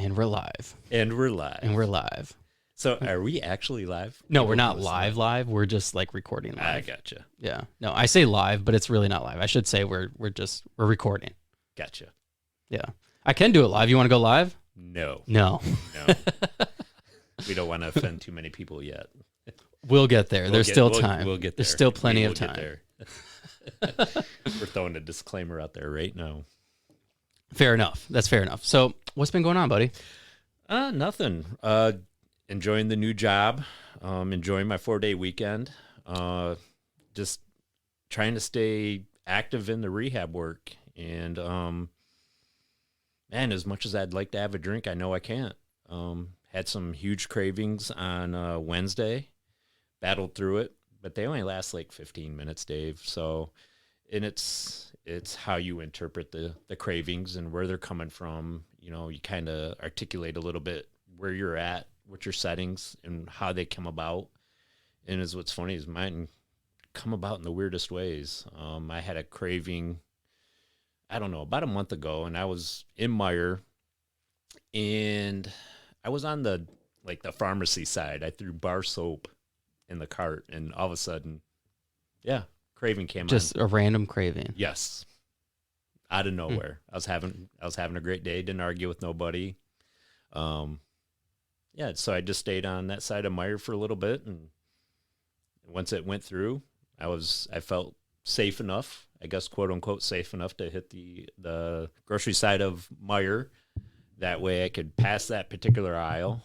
And we're live. And we're live. And we're live. So are we actually live? No, we're not live. We're just like recording live. I gotcha. Yeah. No, I say live, but it's really not live. I should say we're recording. Gotcha. Yeah. I can do it live. You want to go live? No. No. We don't want to offend too many people yet. We'll get there. There's still time. We'll get there. There's still plenty of time. We're throwing a disclaimer out there right now. Fair enough. That's fair enough. So what's been going on, buddy? Nothing. Enjoying the new job. Enjoying my 4-day weekend. Just trying to stay active in the rehab work. And, man, as much as I'd like to have a drink, I know I can't. Had some huge cravings on Wednesday. Battled through it. But they only last like 15 minutes, Dave. So, and it's how you interpret the cravings and where they're coming from. You know, you kind of articulate a little bit where you're at, what your settings, and how they come about. And is what's funny is mine come about in the weirdest ways. I had a craving, I don't know, about a month ago, and I was in Meijer, and I was on the pharmacy side. I threw bar soap in the cart, and all of a sudden, yeah, craving came on. Just a random craving. Yes. Out of nowhere. I was having a great day, didn't argue with nobody. Yeah, so I just stayed on that side of Meijer for a little bit, and once it went through, I felt safe enough, I guess, quote unquote safe enough to hit the grocery side of Meijer. That way I could pass that particular aisle.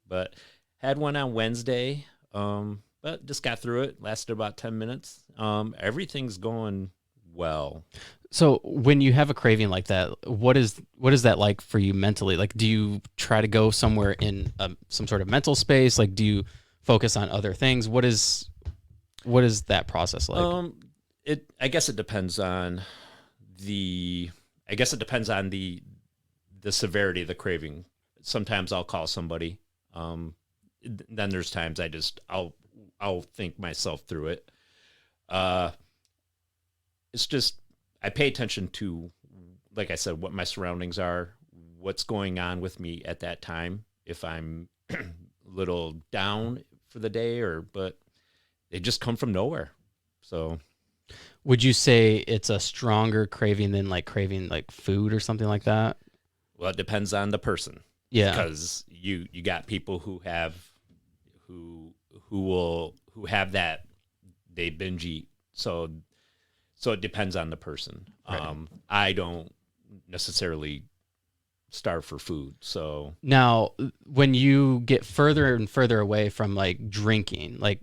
But had one on Wednesday. But just got through it. Lasted about 10 minutes. Everything's going well. So when you have a craving like that, what is that like for you mentally? Like, do you try to go somewhere in some sort of mental space? Like, do you focus on other things? What is that process like? I guess it depends on the severity of the craving. Sometimes I'll call somebody. Then there's times I'll think myself through it. It's just, I pay attention to, like I said, what my surroundings are, what's going on with me at that time. If I'm a little down for the day but they just come from nowhere. So would you say it's a stronger craving than like craving like food or something like that? Well, it depends on the person. Yeah. Because you got people who have that, they binge eat. So it depends on the person. Right. I don't necessarily starve for food. So now when you get further and further away from like drinking, like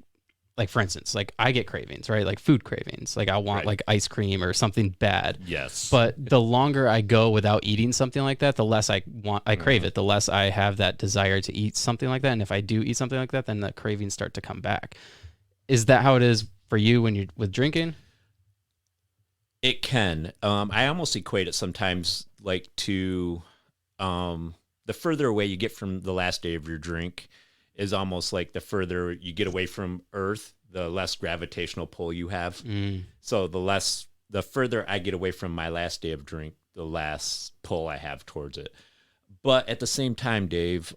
for instance, like I get cravings, right? Like food cravings. Like I want like ice cream or something bad. Yes. But the longer I go without eating something like that, the less I crave it, the less I have that desire to eat something like that. And if I do eat something like that, then the cravings start to come back. Is that how it is for you when you're with drinking? It can. I almost equate it sometimes like to the further away you get from the last day of your drink is almost like the further you get away from Earth, the less gravitational pull you have. So the further I get away from my last day of drink, the less pull I have towards it. But at the same time, Dave,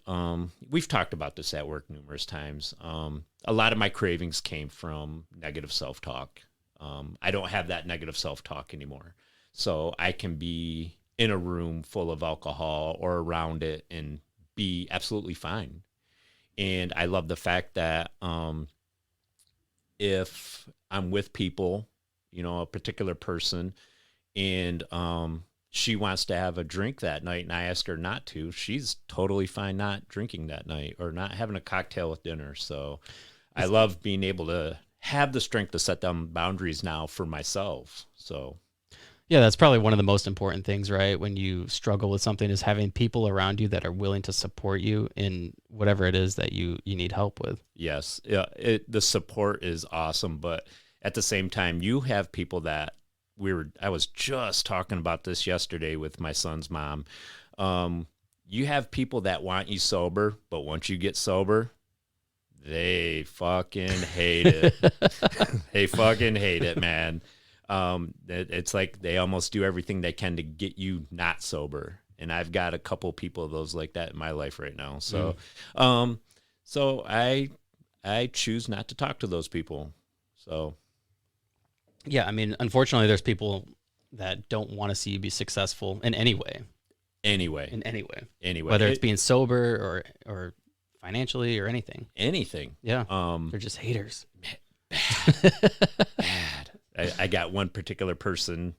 we've talked about this at work numerous times. A lot of my cravings came from negative self-talk. I don't have that negative self-talk anymore. So I can be in a room full of alcohol or around it and be absolutely fine. And I love the fact that if I'm with people, you know, a particular person, and she wants to have a drink that night and I ask her not to, she's totally fine not drinking that night or not having a cocktail with dinner. So I love being able to have the strength to set down boundaries now for myself. So yeah, that's probably one of the most important things, right? When you struggle with something is having people around you that are willing to support you in whatever it is that you need help with. Yes. Yeah. The support is awesome. But at the same time, you have people that I was just talking about this yesterday with my son's mom. You have people that want you sober, but once you get sober, they fucking hate it. They fucking hate it, man. It's like they almost do everything they can to get you not sober. And I've got a couple people of those like that in my life right now. So, so I choose not to talk to those people. So, yeah, I mean, unfortunately, there's people that don't want to see you be successful in any way. Anyway, Whether it's being sober or financially or anything. Yeah. They're just haters. Bad. I got one particular person.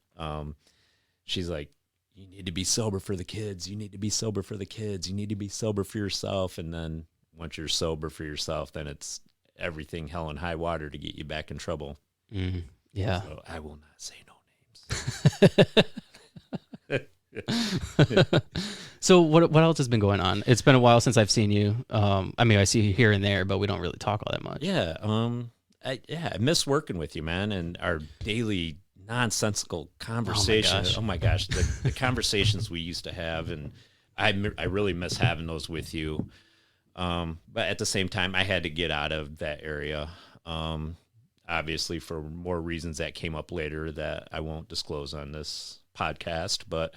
She's like, you need to be sober for the kids. You need to be sober for the kids. You need to be sober for yourself. And then once you're sober for yourself, then it's everything hell and high water to get you back in trouble. Mm-hmm. Yeah. So I will not say no names. So what else has been going on? It's been a while since I've seen you. I mean, I see you here and there, but we don't really talk all that much. Yeah. I miss working with you, man, and our daily nonsensical conversations. Oh my gosh, the conversations we used to have, and I really miss having those with you. But at the same time, I had to get out of that area. Obviously for more reasons that came up later that I won't disclose on this podcast, but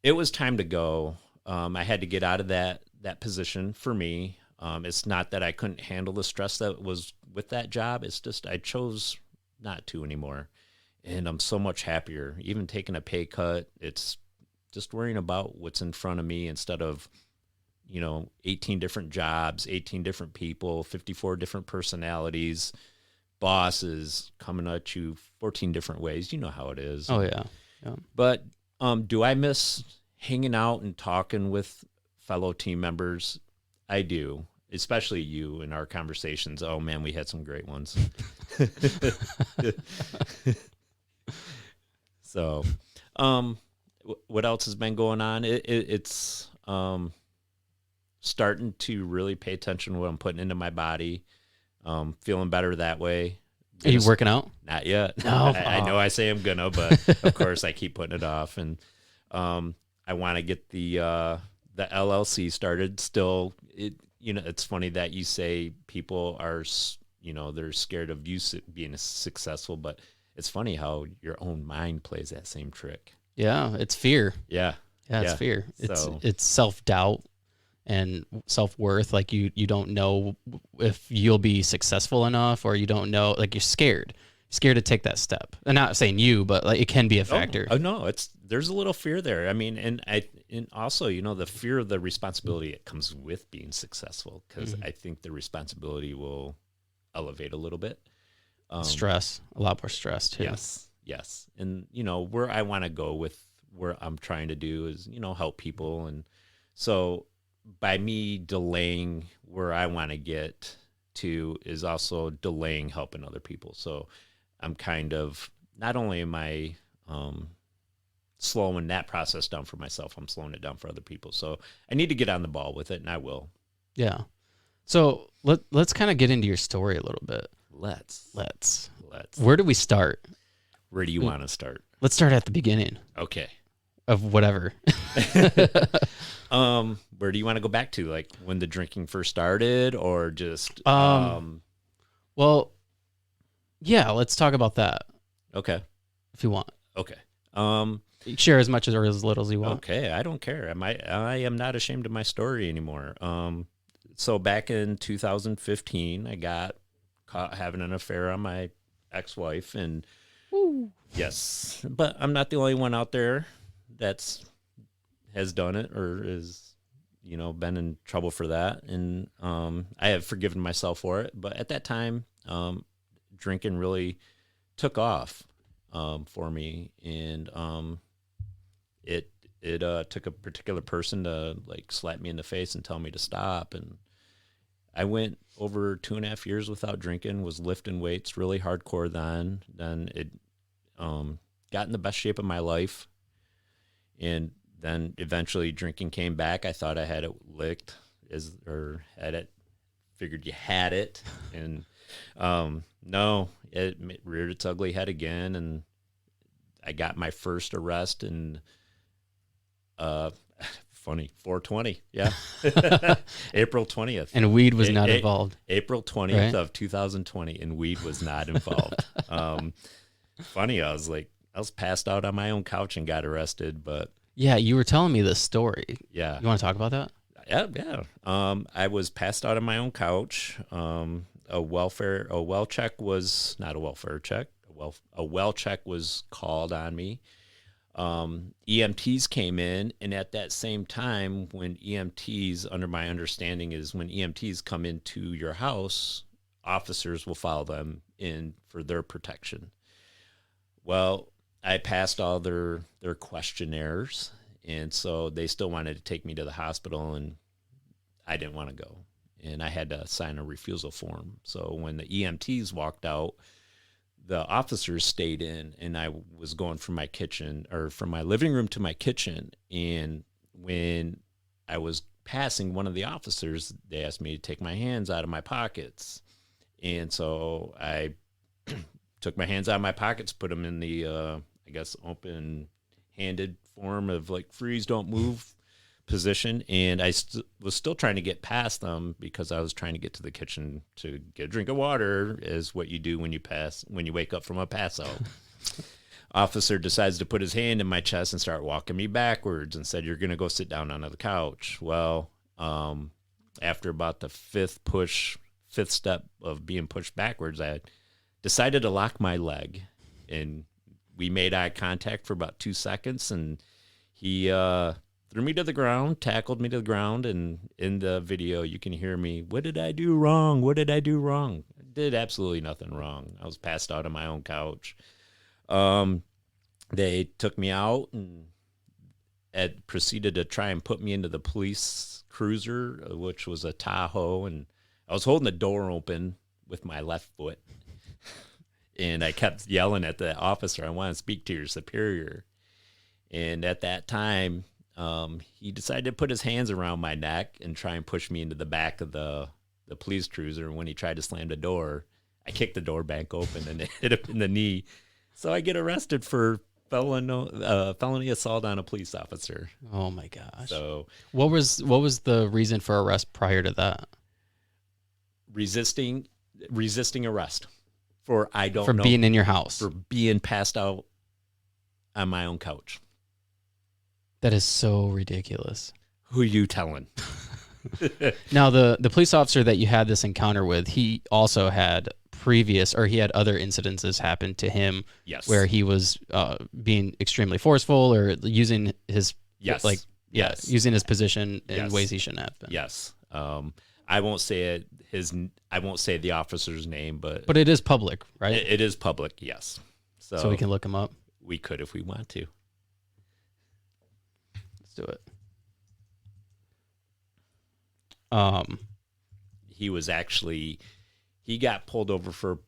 it was time to go. I had to get out of that position for me. It's not that I couldn't handle the stress that was with that job. It's just I chose not to anymore. And I'm so much happier. Even taking a pay cut, it's just worrying about what's in front of me instead of, 18 different jobs, 18 different people, 54 different personalities, bosses coming at you 14 different ways. You know how it is. Oh, yeah. But do I miss hanging out and talking with fellow team members? I do, especially you in our conversations. Oh, man, we had some great ones. So, what else has been going on? It's starting to really pay attention to what I'm putting into my body. Feeling better that way. Are you working out? Not yet. No. I know I say I'm gonna, but of course I keep putting it off. And I want to get the LLC started. Still, it's funny that you say people are, they're scared of you being successful, but it's funny how your own mind plays that same trick. Yeah, it's fear. Yeah, it's fear. It's self-doubt and self-worth. Like you don't know if you'll be successful enough, or you don't know, like you're scared to take that step. I'm not saying you, but like it can be a factor. Oh no, there's a little fear there. I mean, and also, the fear of the responsibility that comes with being successful, because I think the responsibility will elevate a little bit. Stress, a lot more stress too. Yes. And, where I want to go with where I'm trying to do is, help people. And so by me delaying where I want to get to is also delaying helping other people. So I'm kind of, not only am I slowing that process down for myself, I'm slowing it down for other people. So I need to get on the ball with it, and I will. Yeah. So let's kind of get into your story a little bit. Let's. Where do we start? Where do you want to start? Let's start at the beginning. Okay. Of whatever. Where do you want to go back to? Like when the drinking first started, or just well, yeah, let's talk about that. Okay. If you want. Okay. Share as much or as little as you want. Okay, I don't care. I am not ashamed of my story anymore. So back in 2015, I got caught having an affair on my ex-wife, and yes, but I'm not the only one out there has done it or is, been in trouble for that. And I have forgiven myself for it. But at that time, drinking really took off for me, and it took a particular person to like slap me in the face and tell me to stop. And I went over 2.5 years without drinking, was lifting weights really hardcore then. Then it got in the best shape of my life. And then eventually drinking came back. I thought I had it licked, figured you had it. And no, it reared its ugly head again. And I got my first arrest in, funny, 4/20. Yeah. April 20th. And weed was not involved. April 20th of 2020, and weed was not involved. Funny, I was passed out on my own couch and got arrested, but Yeah, you were telling me this story. Yeah. You want to talk about that? Yeah. I was passed out on my own couch. A well check was not a welfare check. A well check was called on me. EMTs came in, and at that same time, when EMTs, under my understanding, is when EMTs come into your house, officers will follow them in for their protection. Well, I passed all their questionnaires, and so they still wanted to take me to the hospital, and I didn't want to go. And I had to sign a refusal form. So when the EMTs walked out, the officers stayed in, and I was going from my kitchen or from my living room to my kitchen. And when I was passing one of the officers, they asked me to take my hands out of my pockets. And so I took my hands out of my pockets, put them in the, I guess, open-handed form of like freeze, don't move position. And I was still trying to get past them because I was trying to get to the kitchen to get a drink of water, is what you do when you wake up from a pass out. Officer decides to put his hand in my chest and start walking me backwards and said, "You're going to go sit down on the couch." Well, after about the fifth step of being pushed backwards, I decided to lock my leg, and we made eye contact for about 2 seconds, and he threw me to the ground, tackled me to the ground, and in the video you can hear me, "What did I do wrong? What did I do wrong?" I did absolutely nothing wrong. I was passed out on my own couch. They took me out and proceeded to try and put me into the police cruiser, which was a Tahoe, and I was holding the door open with my left foot. And I kept yelling at the officer, "I want to speak to your superior." And at that time, he decided to put his hands around my neck and try and push me into the back of the police cruiser. And when he tried to slam the door, I kicked the door back open and it hit him in the knee. So I get arrested for felony assault on a police officer. Oh my gosh. So what was the reason for arrest prior to that? Resisting arrest for being in your house, for being passed out on my own couch. That is so ridiculous. Who are you telling? Now, the police officer that you had this encounter with, he also had he had other incidences happen to him. Yes. Where he was being extremely forceful or using his using his position in ways he shouldn't have been. Yes. I won't say the officer's name, but it is public, right? It is public. Yes. So we can look him up. We could if we want to. Let's do it. He got pulled over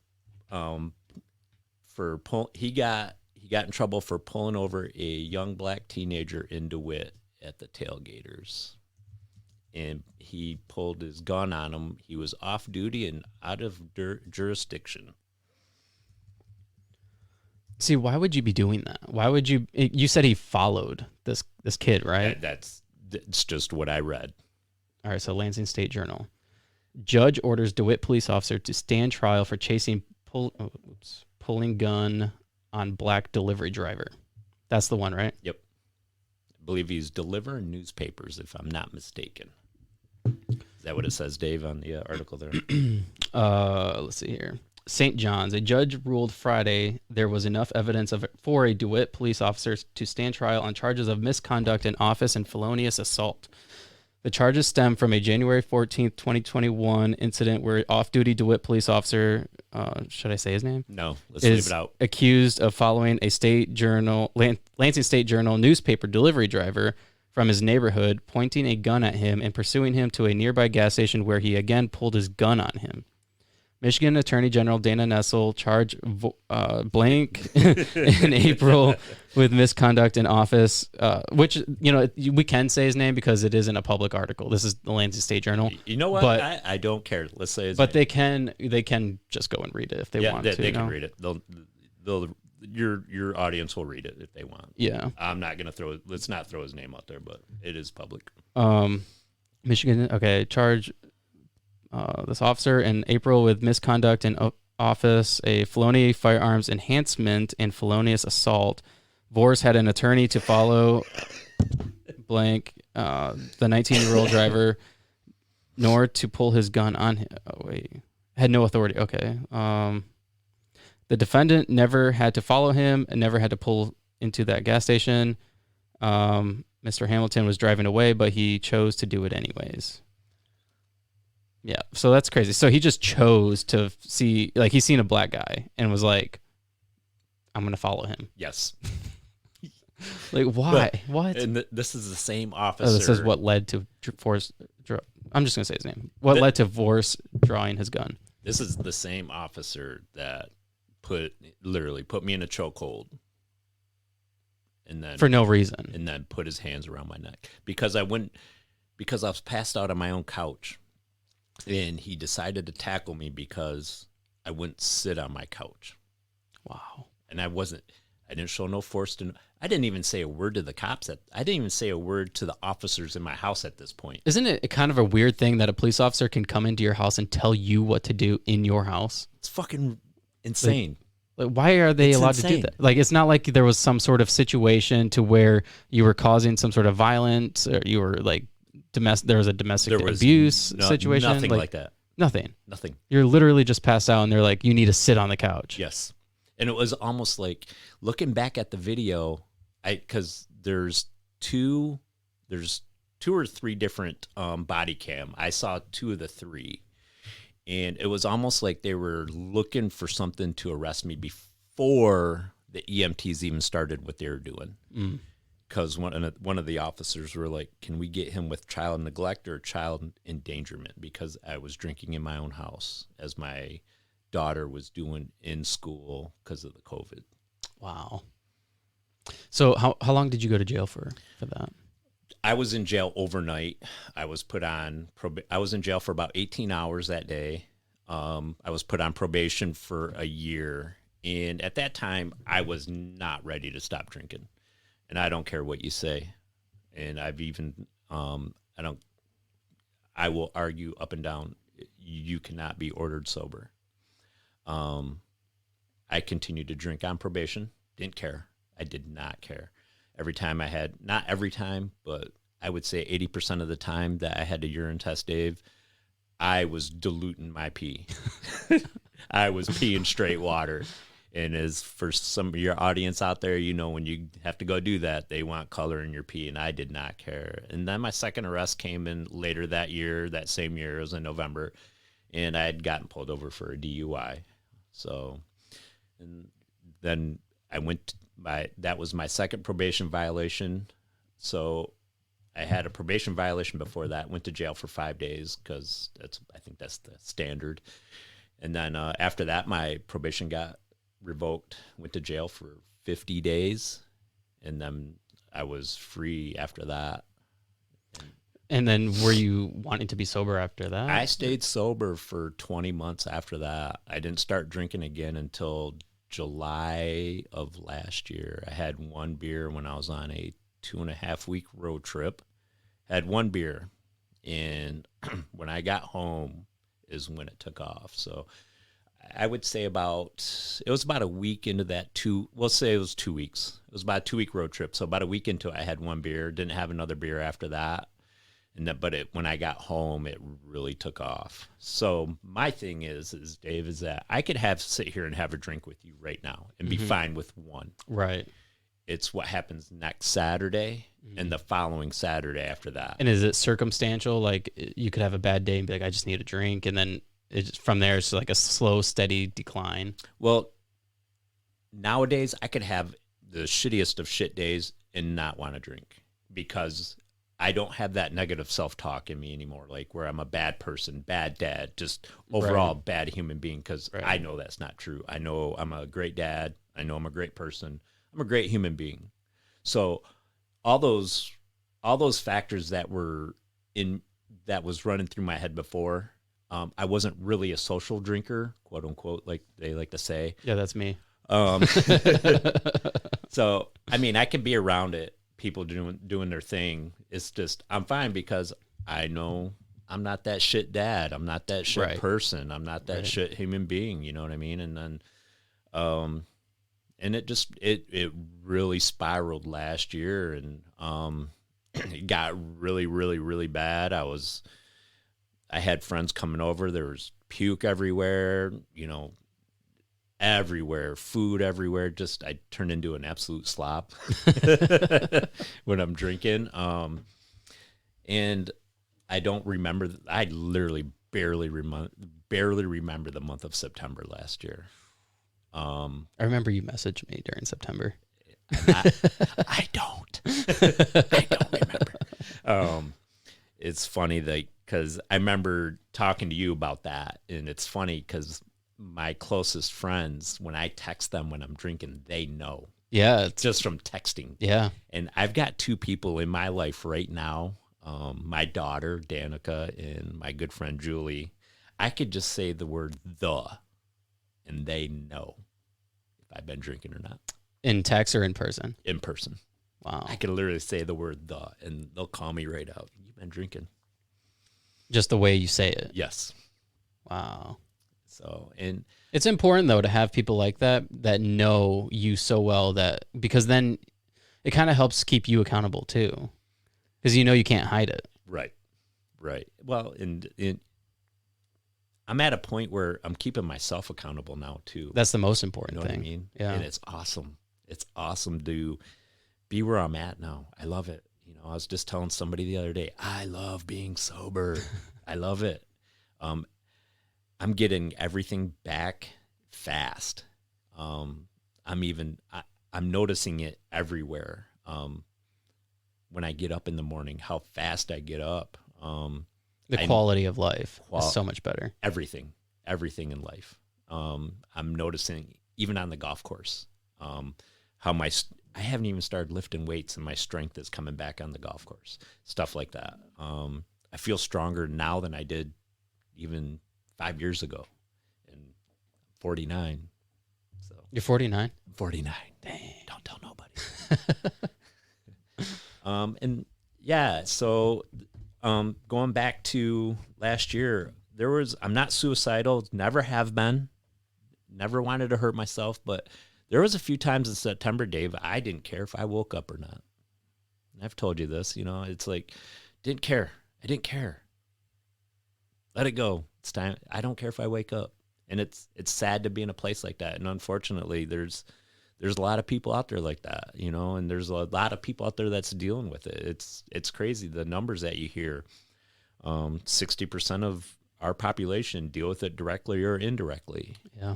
he got in trouble for pulling over a young black teenager in DeWitt at the tailgaters. And he pulled his gun on him. He was off duty and out of jurisdiction. See, why would you be doing that? Why would you? You said he followed this kid, right? That's just what I read. All right, so Lansing State Journal. Judge orders DeWitt police officer to stand trial for pulling gun on black delivery driver. That's the one, right? Yep. I believe he's delivering newspapers, if I'm not mistaken. Is that what it says, Dave, on the article there? Let's see here. St. John's. A judge ruled Friday there was enough evidence for a DeWitt police officer to stand trial on charges of misconduct in office and felonious assault. The charges stem from a January 14th, 2021 incident where off-duty DeWitt police officer, should I say his name? No, let's leave it out. Accused of following a Lansing State Journal newspaper delivery driver from his neighborhood, pointing a gun at him and pursuing him to a nearby gas station where he again pulled his gun on him. Michigan Attorney General Dana Nessel charged blank in April with misconduct in office, which, we can say his name because it isn't a public article. This is the Lansing State Journal. You know what? But I don't care. Let's say his name. They can just go and read it if they want to. They can read it. Your audience will read it if they want. Yeah. I'm not going to let's not throw his name out there, but it is public. Michigan, okay, charge this officer in April with misconduct in office, a felony firearms enhancement, and felonious assault. Vors had an attorney to follow blank, the 19-year-old driver, nor to pull his gun on him. Oh, wait. Had no authority. Okay. The defendant never had to follow him and never had to pull into that gas station. Mr. Hamilton was driving away, but he chose to do it anyways. Yeah, so that's crazy. So he just chose to see, like, he's seen a black guy and was like, I'm going to follow him. Yes. Like, why? But, what? And this is the same officer. Oh, this is what led to Forrest. I'm just going to say his name. What led to Forrest drawing his gun? This is the same officer that literally put me in a chokehold. And then for no reason. And then put his hands around my neck because I was passed out on my own couch. And he decided to tackle me because I wouldn't sit on my couch. Wow. And I didn't show no force I didn't even say a word to the cops. I didn't even say a word to the officers in my house at this point. Isn't it kind of a weird thing that a police officer can come into your house and tell you what to do in your house? It's fucking insane. Like why are they allowed to do that? Like, it's not like there was some sort of situation to where you were causing some sort of violence or you were like there was a domestic abuse situation. Nothing like that. Nothing. You're literally just passed out and they're like, you need to sit on the couch. Yes. And it was almost like looking back at the video, because there's two or three different body cam. I saw two of the three. And it was almost like they were looking for something to arrest me before the EMTs even started what they were doing. Because one of the officers were like, can we get him with child neglect or child endangerment? Because I was drinking in my own house as my daughter was doing in school because of the COVID. Wow. So how long did you go to jail for that? I was in jail overnight. I was put on I was in jail for about 18 hours that day. I was put on probation for a year. And at that time, I was not ready to stop drinking. And I don't care what you say. And I've even, I will argue up and down, you cannot be ordered sober. I continued to drink on probation. Didn't care. I did not care. Every time I had, not every time, but I would say 80% of the time that I had a urine test, Dave, I was diluting my pee. I was peeing straight water. And as for some of your audience out there, you know, when you have to go do that, they want color in your pee, and I did not care. And then my second arrest came in later that year, that same year, it was in November, and I had gotten pulled over for a DUI. So, and then I went, that was my second probation violation. So I had a probation violation before that, went to jail for 5 days because I think that's the standard. And then after that, my probation got revoked, went to jail for 50 days, and then I was free after that. And then were you wanting to be sober after that? I stayed sober for 20 months after that. I didn't start drinking again until July of last year. I had one beer when I was on a 2.5-week road trip. Had one beer, and when I got home is when it took off. So I would say it was about a week into that we'll say it was 2 weeks. It was about a 2-week road trip. So about a week into it, I had one beer, didn't have another beer after that. But when I got home, it really took off. So my thing is Dave, is that I could sit here and have a drink with you right now and be fine with one. Right. It's what happens next Saturday and the following Saturday after that. And is it circumstantial? Like you could have a bad day and be like, I just need a drink. And then from there, it's like a slow, steady decline. Well, nowadays I could have the shittiest of shit days and not want to drink because I don't have that negative self-talk in me anymore, like where I'm a bad person, bad dad, just overall bad human being, because I know that's not true. I know I'm a great dad. I know I'm a great person. I'm a great human being. So all those factors that was running through my head before, I wasn't really a social drinker, quote unquote, like they like to say. Yeah, that's me. So, I mean, I can be around it, people doing their thing. It's just, I'm fine because I know I'm not that shit dad. I'm not that shit person. I'm not that shit human being. You know what I mean? And then, and it really spiraled last year, and it got really, really, really bad. I had friends coming over. There was puke everywhere, everywhere, food everywhere. Just I turned into an absolute slop when I'm drinking. And I don't remember. I literally barely remember the month of September last year. I remember you messaged me during September. I don't. I don't remember. It's funny because I remember talking to you about that, and it's funny because my closest friends, when I text them when I'm drinking, they know. Yeah, just from texting. Yeah, and I've got two people in my life right now. My daughter Danica and my good friend Julie. I could just say the word "the," and they know if I've been drinking or not. In text or in person? In person. Wow. I could literally say the word "the," and they'll call me right out. You've been drinking. Just the way you say it. Yes. Wow. So, and it's important though to have people like that know you so well, because then it kind of helps keep you accountable too, because you can't hide it. Right. Well, and I'm at a point where I'm keeping myself accountable now too. That's the most important thing. What I mean? Yeah. And it's awesome. It's awesome to be where I'm at now. I love it. I was just telling somebody the other day, I love being sober. I love it. I'm getting everything back fast. I'm noticing it everywhere. When I get up in the morning, how fast I get up. The quality of life is so much better. Everything in life. I'm noticing even on the golf course, how I haven't even started lifting weights and my strength is coming back on the golf course. Stuff like that. I feel stronger now than I did even 5 years ago. And 49. So you're 49? 49. Dang. Don't tell nobody. And yeah, so going back to last year, I'm not suicidal, never have been, never wanted to hurt myself, but there was a few times in September, Dave, I didn't care if I woke up or not. I've told you this, it's like, didn't care. I didn't care. Let it go. It's time. I don't care if I wake up. And it's sad to be in a place like that. And unfortunately, there's a lot of people out there like that, and there's a lot of people out there that's dealing with it. It's crazy. The numbers that you hear, 60% of our population deal with it directly or indirectly. Yeah.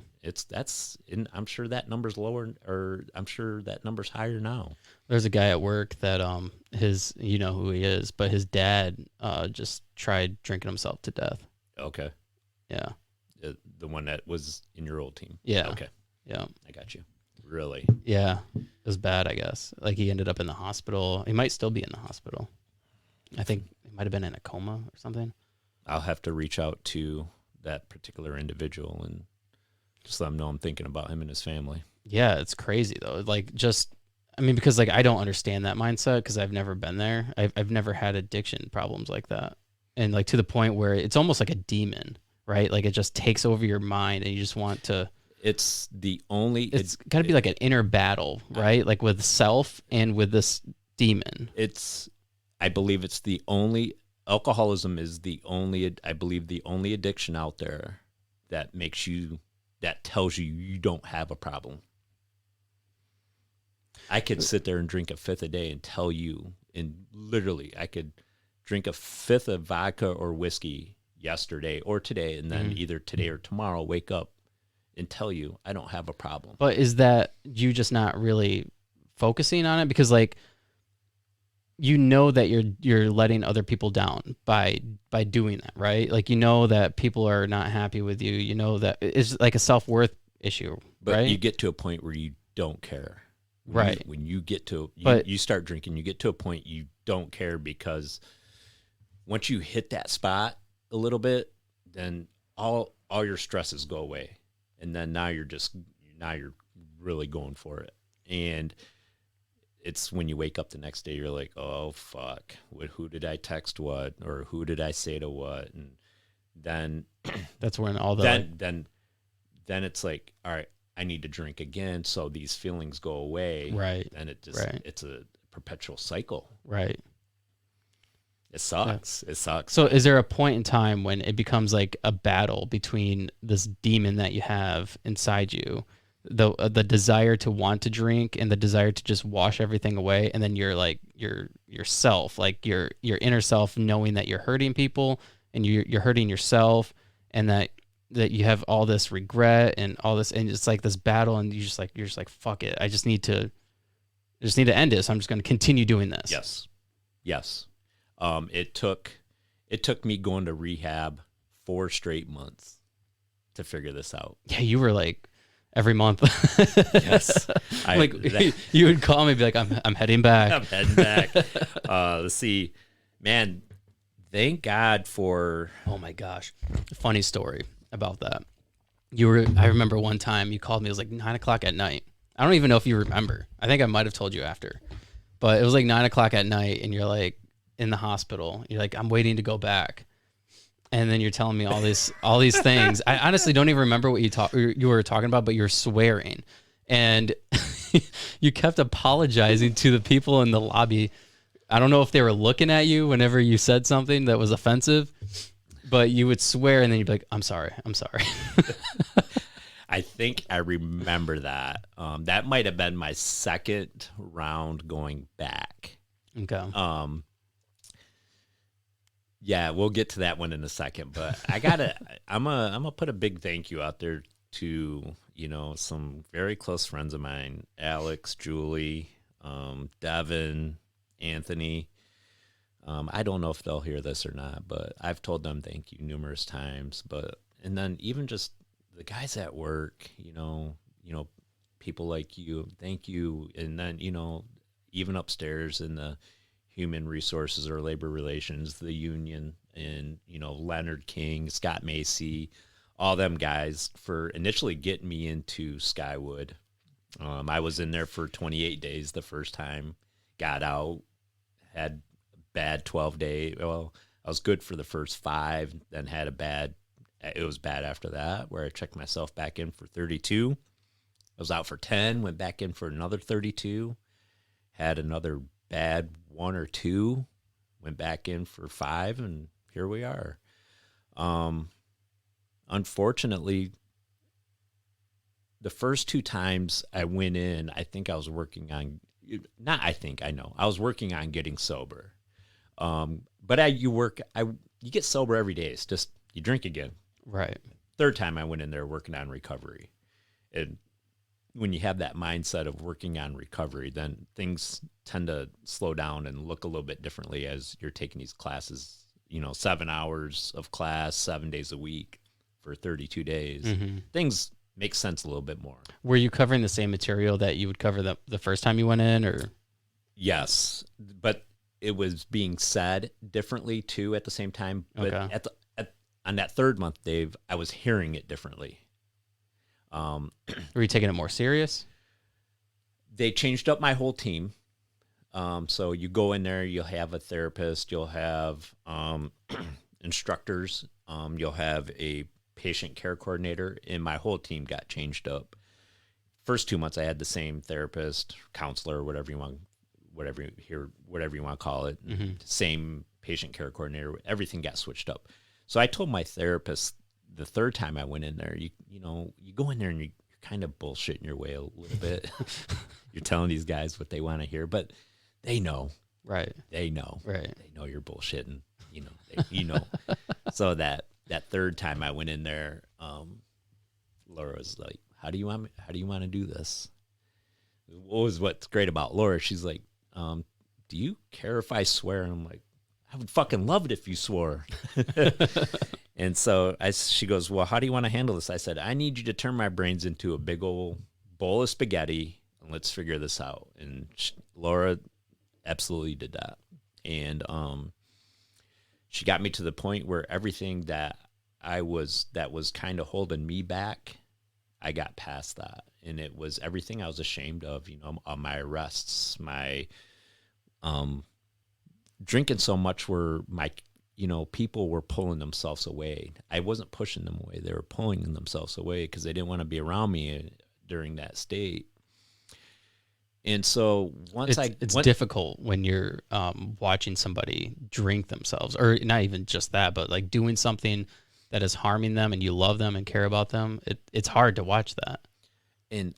I'm sure that number's lower, or I'm sure that number's higher now. There's a guy at work that you know who he is, but his dad just tried drinking himself to death. Okay. Yeah. The one that was in your old team. Yeah. Okay. Yeah. I got you. Really? Yeah. It was bad, I guess. Like he ended up in the hospital. He might still be in the hospital. I think he might have been in a coma or something. I'll have to reach out to that particular individual and just let him know I'm thinking about him and his family. Yeah, it's crazy though. Because I don't understand that mindset because I've never been there. I've never had addiction problems like that. And to the point where it's almost like a demon, right? Like it just takes over your mind and you just want to. It's got to be like an inner battle, right? Like with self and with this demon. I believe it's the only. Alcoholism is the only addiction out there that tells you don't have a problem. I could sit there and drink a fifth a day and tell you, and literally I could drink a fifth of vodka or whiskey yesterday or today, and then either today or tomorrow wake up and tell you I don't have a problem. But is that you just not really focusing on it? Because that you're letting other people down by doing that, right? That people are not happy with you. That it's like a self-worth issue, but right? You get to a point where you don't care. Right. When you get to you start drinking, you get to a point you don't care, because once you hit that spot a little bit, then all your stresses go away. And then now you're really going for it. And it's when you wake up the next day, you're like, oh, fuck, who did I text what? Or who did I say to what? And then that's when all the... Then it's like, all right, I need to drink again so these feelings go away. Right. And Right. it's a perpetual cycle. Right. It sucks. It sucks. So is there a point in time when it becomes like a battle between this demon that you have inside you, the desire to want to drink and the desire to just wash everything away, and then you're like yourself, like your inner self, knowing that you're hurting people and you're hurting yourself, and that you have all this regret and all this, and it's like this battle, and you're just like fuck it, I just need to end it, so I'm just going to continue doing this. Yes. Yes. It took me going to rehab 4 straight months to figure this out. Yeah, you were like every month. Yes. You would call me and be like, I'm heading back. I'm heading back. Let's see, man, thank God for... Oh my gosh. Funny story about that. I remember one time you called me, it was like 9:00 at night. I don't even know if you remember. I think I might've told you after, but it was like 9:00 at night, and you're like in the hospital. You're like, I'm waiting to go back. And then you're telling me all these things. I honestly don't even remember what you were talking about, but you're swearing. And you kept apologizing to the people in the lobby. I don't know if they were looking at you whenever you said something that was offensive, but you would swear and then you'd be like, I'm sorry. I think I remember that. That might have been my second round going back. Okay. Yeah, we'll get to that one in a second, but I'm gonna put a big thank you out there to, some very close friends of mine, Alex, Julie, Devin, Anthony. I don't know if they'll hear this or not, but I've told them thank you numerous times. And then even just the guys at work, people like you, thank you. And then, even upstairs in the human resources or labor relations, the union, and, Leonard King, Scott Macy, all them guys for initially getting me into Skywood. I was in there for 28 days the first time, got out, had a bad 12-day. Well, I was good for the first 5, then had it was bad after that, where I checked myself back in for 32. I was out for 10, went back in for another 32, had another bad 1 or 2, went back in for 5, and here we are. Unfortunately, the first 2 times I went in, I think I was working on, I was working on getting sober. But you get sober every day. It's just, you drink again. Right. 3rd time I went in there working on recovery. And when you have that mindset of working on recovery, then things tend to slow down and look a little bit differently as you're taking these classes, 7 hours of class, 7 days a week for 32 days. Mm-hmm. Things make sense a little bit more. Were you covering the same material that you would cover the first time you went in, or? Yes, but it was being said differently too at the same time. But okay. On that 3rd month, Dave, I was hearing it differently. Were you taking it more serious? They changed up my whole team. So you go in there, you'll have a therapist, you'll have instructors, you'll have a patient care coordinator, and my whole team got changed up. First 2 months, I had the same therapist, counselor, whatever you want to call it, mm-hmm. Same patient care coordinator. Everything got switched up. So I told my therapist the 3rd time I went in there, you go in there and you're kind of bullshitting your way a little bit. You're telling these guys what they want to hear, but they know. Right. They know. Right. They know you're bullshitting. So that 3rd time I went in there, Laura was like, how do you want to do this? What's great about Laura, she's like, do you care if I swear? And I'm like, I would fucking love it if you swore. And so she goes, well, how do you want to handle this? I said, I need you to turn my brains into a big old bowl of spaghetti, and let's figure this out. And Laura absolutely did that. And she got me to the point where everything that was kind of holding me back, I got past that. And it was everything I was ashamed of, my arrests, my drinking so much where my, people were pulling themselves away. I wasn't pushing them away. They were pulling themselves away because they didn't want to be around me. during that state. And so it's difficult when you're watching somebody drink themselves, or not even just that, but like doing something that is harming them and you love them and care about them. It's hard to watch that. And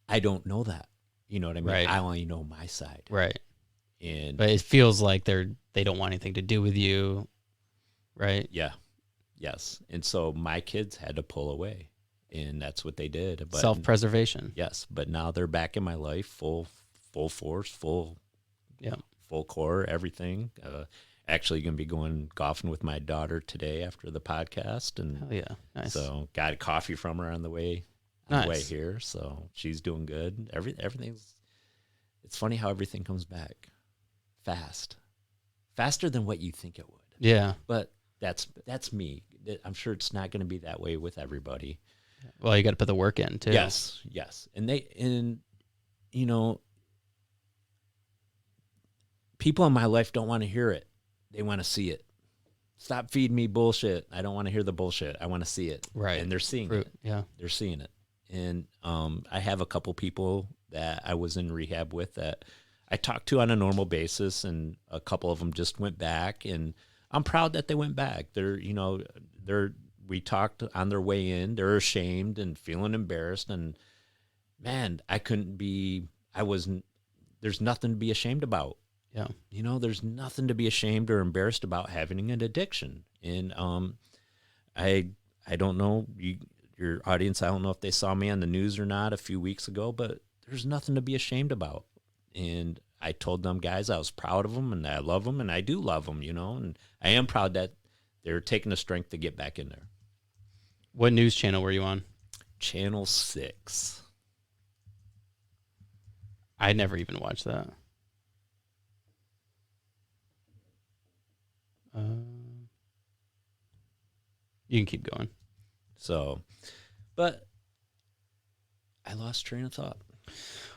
I don't know that. You know what I mean? Right. I only know my side. Right. But it feels like they don't want anything to do with you. Right. Yeah. Yes. And so my kids had to pull away. And that's what they did. But self-preservation. Yes, but now they're back in my life, full force, full core, everything. Actually, going to be going golfing with my daughter today after the podcast, and hell yeah, nice. So got a coffee from her on the way here. So she's doing good. Everything's. It's funny how everything comes back faster than what you think it would. Yeah, but that's me. I'm sure it's not going to be that way with everybody. Well, you got to put the work in too. Yes. And you know, people in my life don't want to hear it. They want to see it. Stop feeding me bullshit. I don't want to hear the bullshit. I want to see it. Right. And they're seeing it. Yeah. They're seeing it. And I have a couple people that I was in rehab with that I talked to on a normal basis, and a couple of them just went back, and I'm proud that they went back. We talked on their way in. They're ashamed and feeling embarrassed. And man, there's nothing to be ashamed about. Yeah. There's nothing to be ashamed or embarrassed about having an addiction. And I don't know, your audience, I don't know if they saw me on the news or not a few weeks ago, but there's nothing to be ashamed about. And I told them guys I was proud of them and I love them, and I do love them, and I am proud that they're taking the strength to get back in there. What news channel were you on? Channel 6. I never even watched that. You can keep going. So, but I lost train of thought.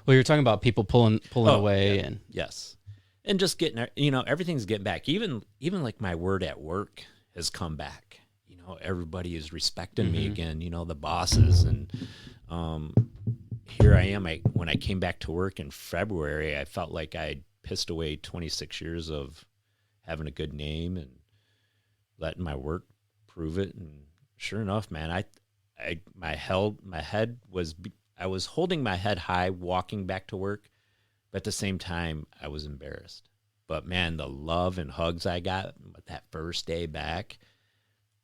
Well, you're talking about people pulling away, yeah. And yes, and just getting, everything's getting back. Even like my word at work has come back. Everybody is respecting me again. The bosses, and here I am. When I came back to work in February, I felt like I'd pissed away 26 years of having a good name and letting my work prove it. And sure enough, man, I was holding my head high walking back to work, but at the same time I was embarrassed. But man, the love and hugs I got that first day back,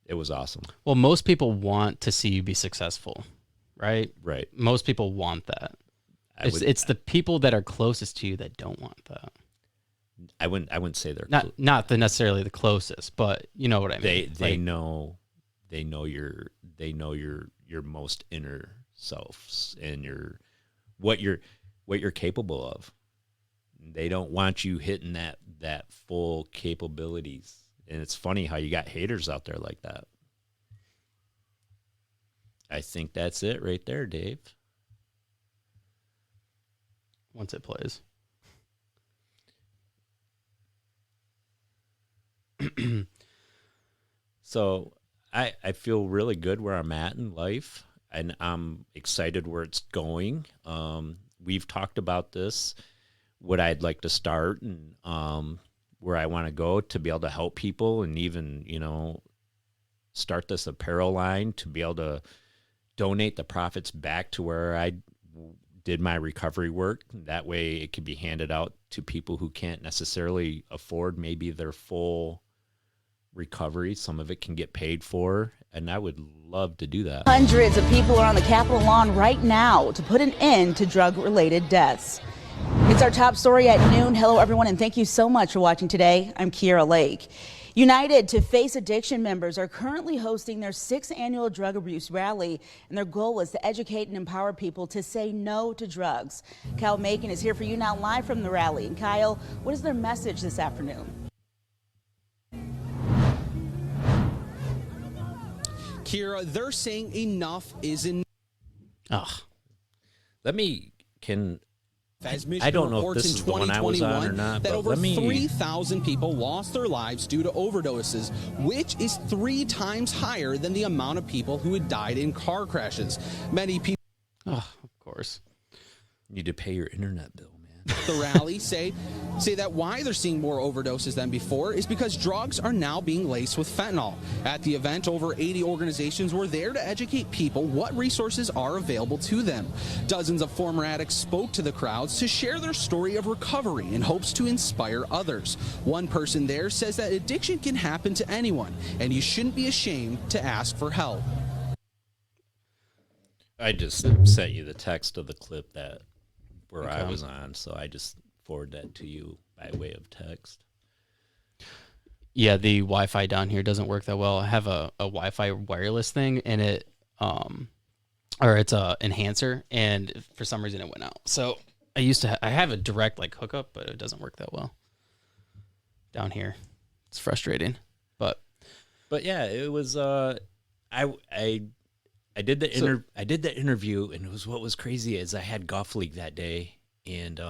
it was awesome. Well, most people want to see you be successful, right? Right. Most people want that. It's the people that are closest to you that don't want that. I wouldn't say they're not necessarily the closest, but you know what I mean. They know your most inner selves and what you're capable of. They don't want you hitting that full capabilities. And it's funny how you got haters out there like that. I think that's it right there, Dave. Once it plays. So I feel really good where I'm at in life, and I'm excited where it's going. We've talked about this, what I'd like to start, and where I want to go to be able to help people, and even, start this apparel line to be able to donate the profits back to where I did my recovery work. That way it could be handed out to people who can't necessarily afford maybe their full recovery. Some of it can get paid for, and I would love to do that. Hundreds of people are on the Capitol lawn right now to put an end to drug-related deaths. It's our top story at noon. Hello, everyone, and thank you so much for watching today. I'm Kiera Lake. United to Face Addiction members are currently hosting their 6th annual drug abuse rally, and their goal is to educate and empower people to say no to drugs. Kyle Macon is here for you now live from the rally. And Kyle, what is their message this afternoon? Kiera, they're saying enough is enough. I don't know if this is the one I was on or not, that but over let me... 3,000 people lost their lives due to overdoses, which is 3 times higher than the amount of people who had died in car crashes. Many people... Oh, of course. course. You need to pay your internet bill, man. The rally say that why they're seeing more overdoses than before is because drugs are now being laced with fentanyl. At the event, over 80 organizations were there to educate people what resources are available to them. Dozens of former addicts spoke to the crowds to share their story of recovery in hopes to inspire others. One person there says that addiction can happen to anyone, and you shouldn't be ashamed to ask for help. I just sent you the text of the clip where I was on, so I just forward that to you by way of text. Yeah, the Wi-Fi down here doesn't work that well. I have a Wi-Fi wireless thing, and it's a enhancer, and for some reason it went out. So I have a direct like hookup, but it doesn't work that well down here. It's frustrating, but yeah, it was. I did the interview, and what was crazy is I had golf league that day, and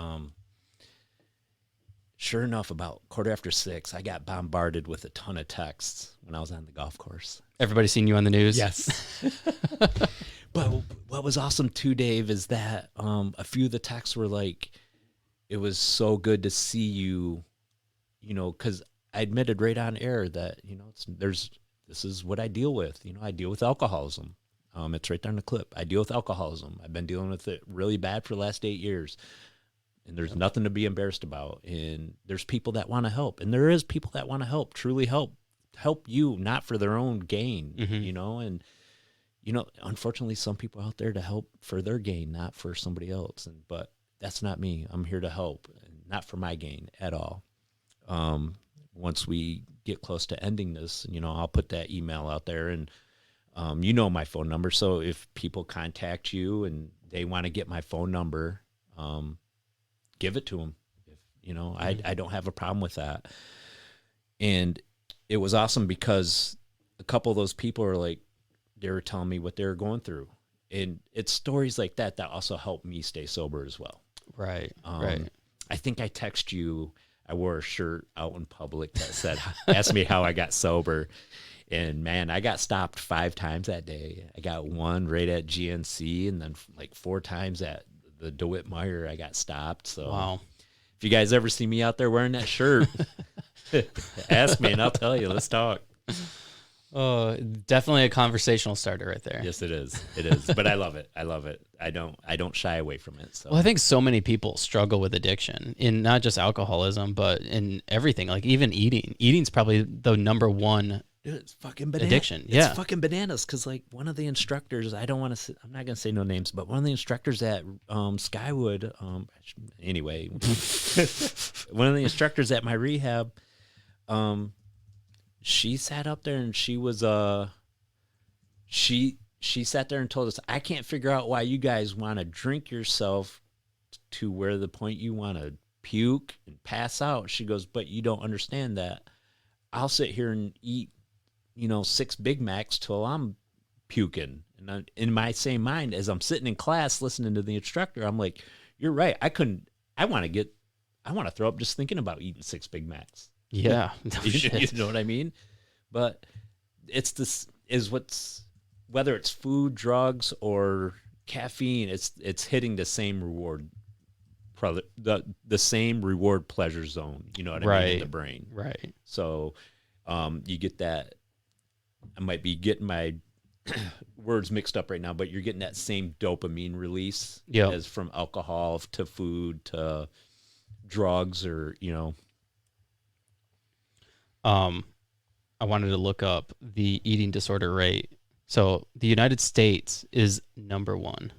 sure enough, about 6:15, I got bombarded with a ton of texts when I was on the golf course. Everybody seen you on the news? Yes. But what was awesome too, Dave, is that a few of the texts were like, "It was so good to see you," because I admitted right on air that this is what I deal with. I deal with alcoholism. It's right there in the clip. I deal with alcoholism. I've been dealing with it really bad for the last 8 years. And there's nothing to be embarrassed about. And there's people that want to help. And there is people that want to help, truly help you, not for their own gain, And, unfortunately, some people out there to help for their gain, not for somebody else. But that's not me. I'm here to help, and not for my gain at all. Once we get close to ending this, I'll put that email out there, and my phone number. So if people contact you and they want to get my phone number, give it to them. I don't have a problem with that. And it was awesome because a couple of those people they were telling me what they were going through. And it's stories like that also help me stay sober as well. Right. I think I text you, I wore a shirt out in public that said, asked me how I got sober. And man, I got stopped 5 times that day. I got one right at GNC, and then 4 times at the DeWitt Meyer I got stopped. So wow. If you guys ever see me out there wearing that shirt, ask me and I'll tell you. Let's talk. Oh, definitely a conversational starter right there. Yes, it is. It is. But I love it. I don't shy away from it. So. Well, I think so many people struggle with addiction in not just alcoholism, but in everything, like even eating. Eating's probably the number one. Dude, it's fucking bananas. Addiction. It's Yeah. fucking bananas. Cause one of the instructors, I'm not going to say no names, but one of the instructors at Skywood, anyway, one of the instructors at my rehab, she sat up there and she was, she sat there and told us, I can't figure out why you guys want to drink yourself to where the point you want to puke and pass out. She goes, but you don't understand that I'll sit here and eat, 6 Big Macs till I'm puking. And in my same mind, as I'm sitting in class listening to the instructor, I'm like, you're right. I want to throw up just thinking about eating 6 Big Macs. Yeah. You know what I mean? But whether it's food, drugs, or caffeine, it's hitting the same reward, the same reward pleasure zone. You know what I mean? In the brain. Right. So, you get that. I might be getting my words mixed up right now, but you're getting that same dopamine release as from alcohol to food to drugs, or I wanted to look up the eating disorder rate. So the United States is number 1.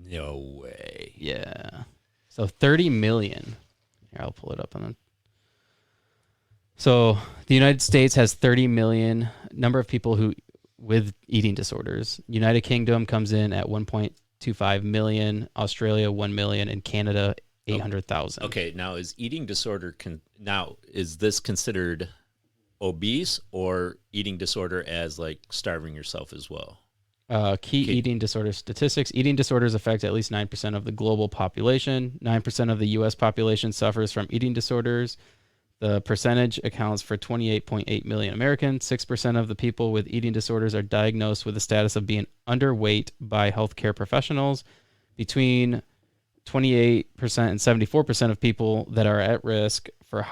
No way. Yeah. So 30 million. Here, I'll pull it up on them. So the United States has 30 million number of people with eating disorders. United Kingdom comes in at 1.25 million, Australia 1 million, and Canada 800,000. Okay, now is eating disorder is this considered obese or eating disorder as starving yourself as well? Key eating disorder statistics. Eating disorders affect at least 9% of the global population. 9% of the U.S. population suffers from eating disorders. The percentage accounts for 28.8 million Americans. 6% of the people with eating disorders are diagnosed with the status of being underweight by healthcare professionals. between 28% and 74% of people that are at risk for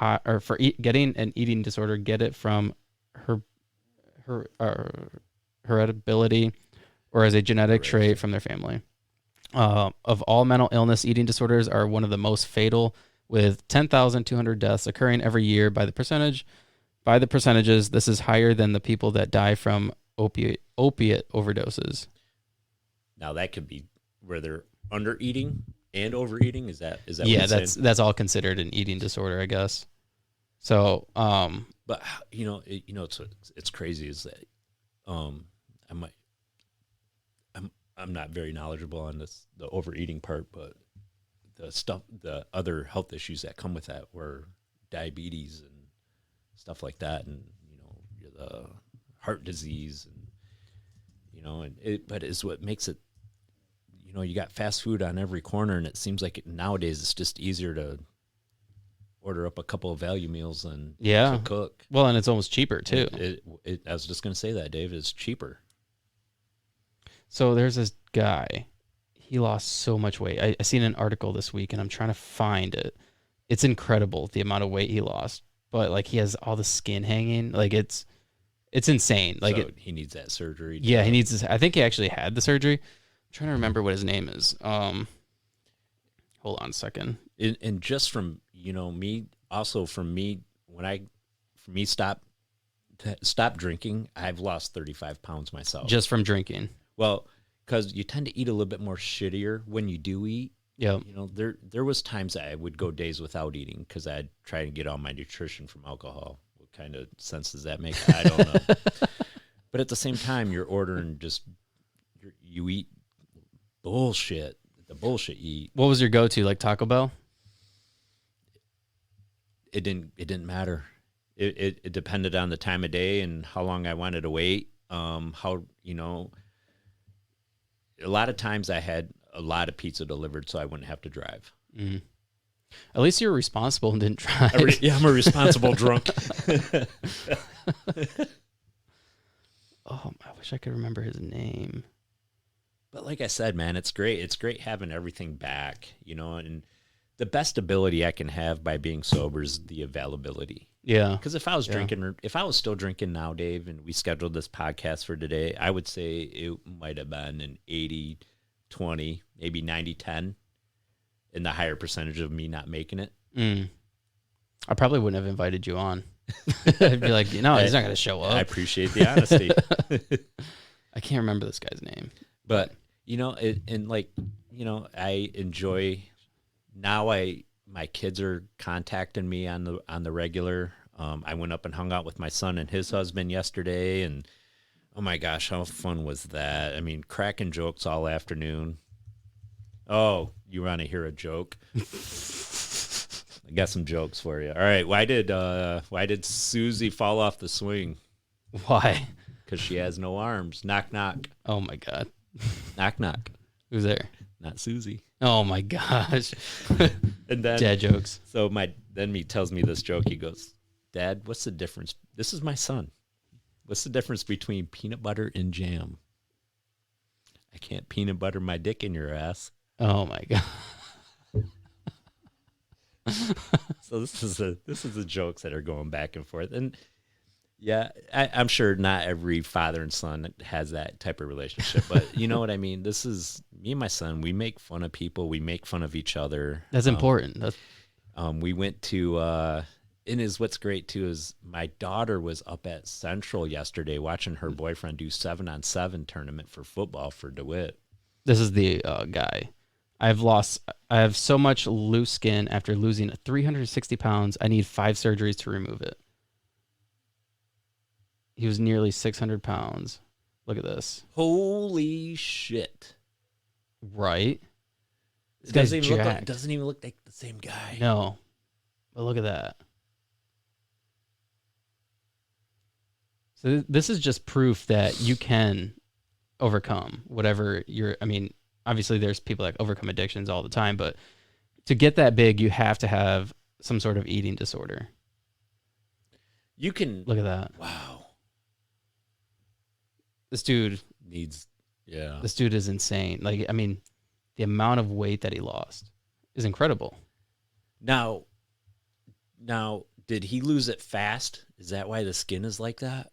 getting an eating disorder get it from hereditability or as a genetic trait from their family. Of all mental illness, eating disorders are one of the most fatal, with 10,200 deaths occurring every year. By the percentages, this is higher than the people that die from opiate overdoses. Now that could be where they're under eating and overeating. Is that Yeah, what you're saying? that's all considered an eating disorder, I guess. So, but it's crazy is that I'm not very knowledgeable on the overeating part, but the other health issues that come with that were diabetes and stuff like that, and the heart disease, and but it's what makes it. You got fast food on every corner, and it seems like nowadays it's just easier to order up a couple of value meals than to cook. Well, and it's almost cheaper too. I was just going to say that, Dave, it's cheaper. So there's this guy. He lost so much weight. I seen an article this week, and I'm trying to find it. It's incredible the amount of weight he lost, but like he has all the skin hanging. Like it's insane. Like so he needs that surgery. Yeah, he needs this. I think he actually had the surgery. I'm trying to remember what his name is. Hold on a second. And just from me, also from me, stop drinking, I've lost 35 pounds myself. Just from drinking. Well, because you tend to eat a little bit more shittier when you do eat. Yeah. There was times that I would go days without eating because I'd try to get all my nutrition from alcohol. What kind of sense does that make? I don't know. But at the same time, you're ordering you eat bullshit. The bullshit you eat. What was your go-to, like Taco Bell? It didn't matter. It depended on the time of day and how long I wanted to wait. A lot of times I had a lot of pizza delivered so I wouldn't have to drive. Mm. At least you were responsible and didn't drive. I'm a responsible drunk. Oh, I wish I could remember his name. But like I said, man, it's great. It's great having everything back, and the best ability I can have by being sober is the availability. Yeah. Because if I was still drinking now, Dave, and we scheduled this podcast for today, I would say it might have been an 80-20, maybe 90-10 in the higher percentage of me not making it. Mm. I probably wouldn't have invited you on. I'd be like, he's not going to show up. I appreciate the honesty. I can't remember this guy's name. But, I enjoy now my kids are contacting me on the regular. I went up and hung out with my son and his husband yesterday, and oh my gosh, how fun was that? I mean, cracking jokes all afternoon. Oh, you want to hear a joke? I got some jokes for you. All right, why did Susie fall off the swing? Why? Because she has no arms. Knock, knock. Oh my God. Knock, knock. Who's there? Not Susie. Oh my gosh. And then dad jokes. So then he tells me this joke. He goes, "Dad, what's the difference?" This is my son. "What's the difference between peanut butter and jam?" "I can't peanut butter my dick in your ass." Oh my God. So this is the jokes that are going back and forth. And yeah, I'm sure not every father and son has that type of relationship, but you know what I mean? This is me and my son. We make fun of people. We make fun of each other. That's important. We went to, and what's great too is my daughter was up at Central yesterday watching her boyfriend do 7-on-7 tournament for football for DeWitt. This is the guy. I have so much loose skin after losing 360 pounds. I need 5 surgeries to remove it. He was nearly 600 pounds. Look at this. Holy shit. Right? This doesn't guy's even look like the same guy. No. But look at that. So this is just proof that you can overcome whatever obviously there's people that overcome addictions all the time, but to get that big, you have to have some sort of eating disorder. You can look at that. Wow. This dude needs, yeah. This dude is insane. Like, I mean, the amount of weight that he lost is incredible. Now, did he lose it fast? Is that why the skin is like that?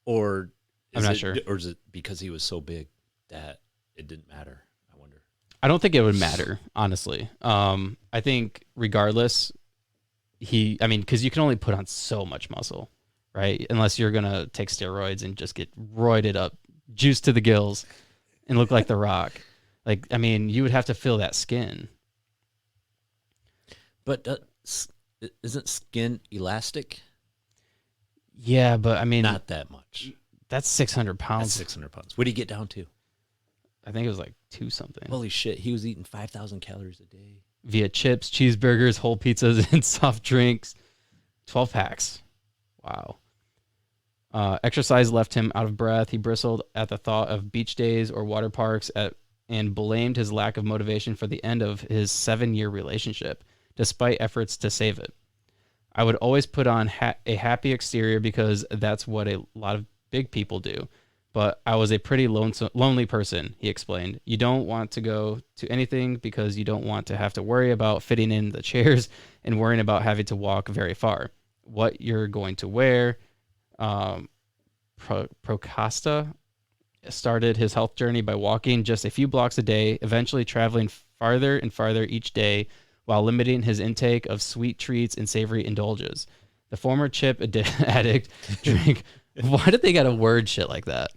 Or I'm not sure. Or is it because he was so big that it didn't matter? I wonder. I don't think it would matter, honestly. I think regardless, because you can only put on so much muscle, right? Unless you're going to take steroids and just get roided up, juice to the gills, and look like The Rock. Like, I mean, you would have to fill that skin. But isn't skin elastic? Yeah, but I mean, not that much. That's 600 pounds. That's 600 pounds. What did he get down to? I think it was like 2 something. Holy shit. He was eating 5,000 calories a day. Via chips, cheeseburgers, whole pizzas, and soft drinks. 12 packs. Wow. Exercise left him out of breath. He bristled at the thought of beach days or water parks and blamed his lack of motivation for the end of his 7-year relationship, despite efforts to save it. I would always put on a happy exterior because that's what a lot of big people do. But I was a pretty lonely person, he explained. You don't want to go to anything because you don't want to have to worry about fitting in the chairs and worrying about having to walk very far. What you're going to wear. Procasta started his health journey by walking just a few blocks a day, eventually traveling farther and farther each day while limiting his intake of sweet treats and savory indulges. The former chip addict drank... Why did they got a word shit like that?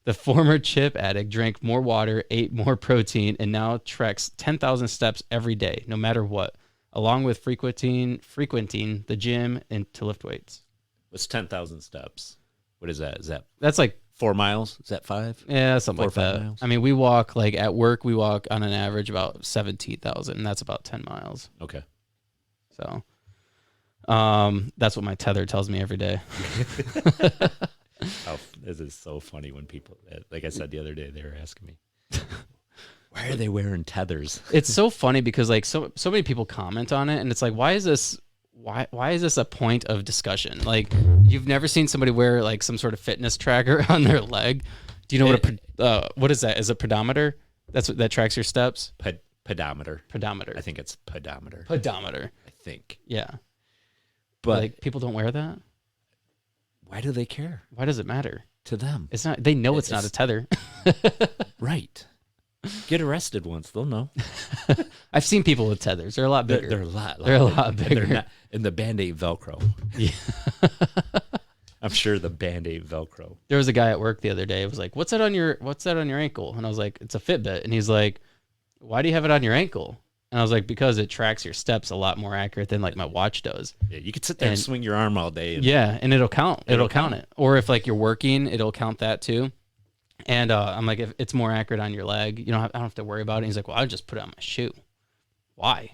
The former chip addict drank more water, ate more protein, and now treks 10,000 steps every day, no matter what, along with frequenting the gym and to lift weights. What's 10,000 steps? What is that? That's like 4 miles? Is that 5? Yeah, something 4 like that. miles? I mean, we walk, like at work, we walk on an average about 17,000, and that's about 10 miles. Okay. So that's what my tether tells me every day. Oh, this is so funny when people, like I said the other day, they were asking me, why are they wearing tethers? It's so funny because like so many people comment on it, and it's like, why is this a point of discussion? Like, you've never seen somebody wear like some sort of fitness tracker on their leg. Do you know what is that? Is a pedometer? That tracks your steps? Pedometer. Pedometer. I think it's pedometer. Pedometer. I think. Yeah. But like, people don't wear that? Why do they care? Why does it matter? To them. It's not. They know it's not a tether. Right. Get arrested once. They'll know. I've seen people with tethers. They're a lot bigger. They're a lot bigger. And the Band-Aid Velcro. Yeah. I'm sure the Band-Aid Velcro. There was a guy at work the other day. It was like, what's that on your ankle? And I was like, it's a Fitbit. And he's like, why do you have it on your ankle? And I was like, because it tracks your steps a lot more accurate than like my watch does. Yeah, you could sit there and swing your arm all day. And it'll count. It'll count it. Or if like you're working, it'll count that too. And I'm like, if it's more accurate on your leg, I don't have to worry about it. And he's like, well, I'll just put it on my shoe. Why?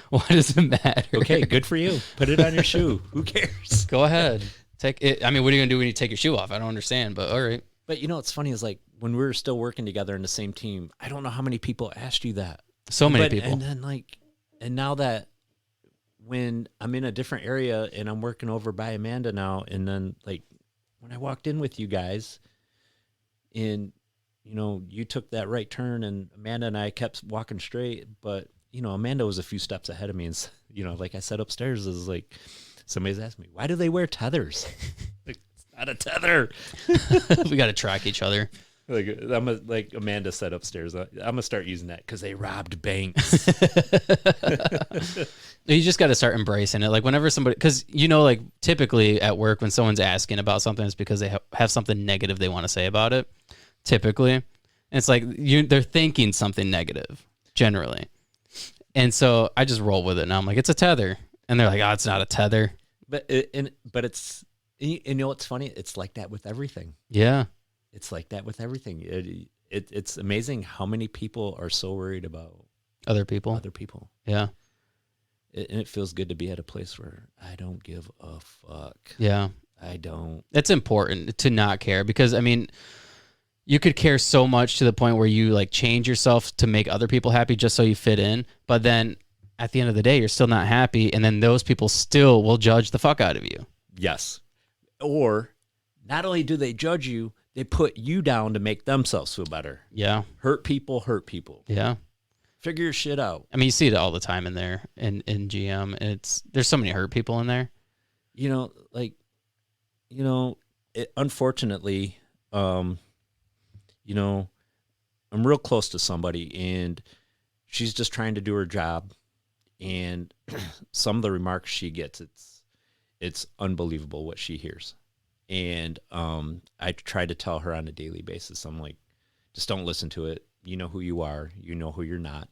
Why does it matter? Okay, good for you. Put it on your shoe. Who cares? Go ahead. Take it. I mean, what are you gonna do when you take your shoe off? I don't understand, but all right. But what's funny is like when we were still working together in the same team, I don't know how many people asked you that. So many people. And then and now that when I'm in a different area and I'm working over by Amanda now, and then like when I walked in with you guys and, you took that right turn and Amanda and I kept walking straight, but, Amanda was a few steps ahead of me. And, like I said upstairs, is like, somebody's asking me, why do they wear tethers? Like, it's not a tether. We got to track each other. Like Amanda said upstairs, I'm gonna start using that because they robbed banks. You just got to start embracing it. Like whenever somebody, because like typically at work when someone's asking about something, it's because they have something negative they want to say about it. Typically, and it's like they're thinking something negative generally, and so I just roll with it. Now I'm like, it's a tether, and they're like, oh, it's not a tether. But it's what's funny? It's like that with everything. Yeah. It's like that with everything. It's amazing how many people are so worried about other people. Yeah. And it feels good to be at a place where I don't give a fuck. Yeah. I don't. It's important to not care because, I mean, you could care so much to the point where you like change yourself to make other people happy just so you fit in. But then at the end of the day, you're still not happy. And then those people still will judge the fuck out of you. Yes. Or not only do they judge you, they put you down to make themselves feel better. Yeah. Hurt people. Yeah. Figure your shit out. I mean, you see it all the time in there in GM. And there's so many hurt people in there. Unfortunately, I'm real close to somebody, and she's just trying to do her job. And some of the remarks she gets, it's unbelievable what she hears. And I try to tell her on a daily basis, I'm like, just don't listen to it. You know who you are. You know who you're not.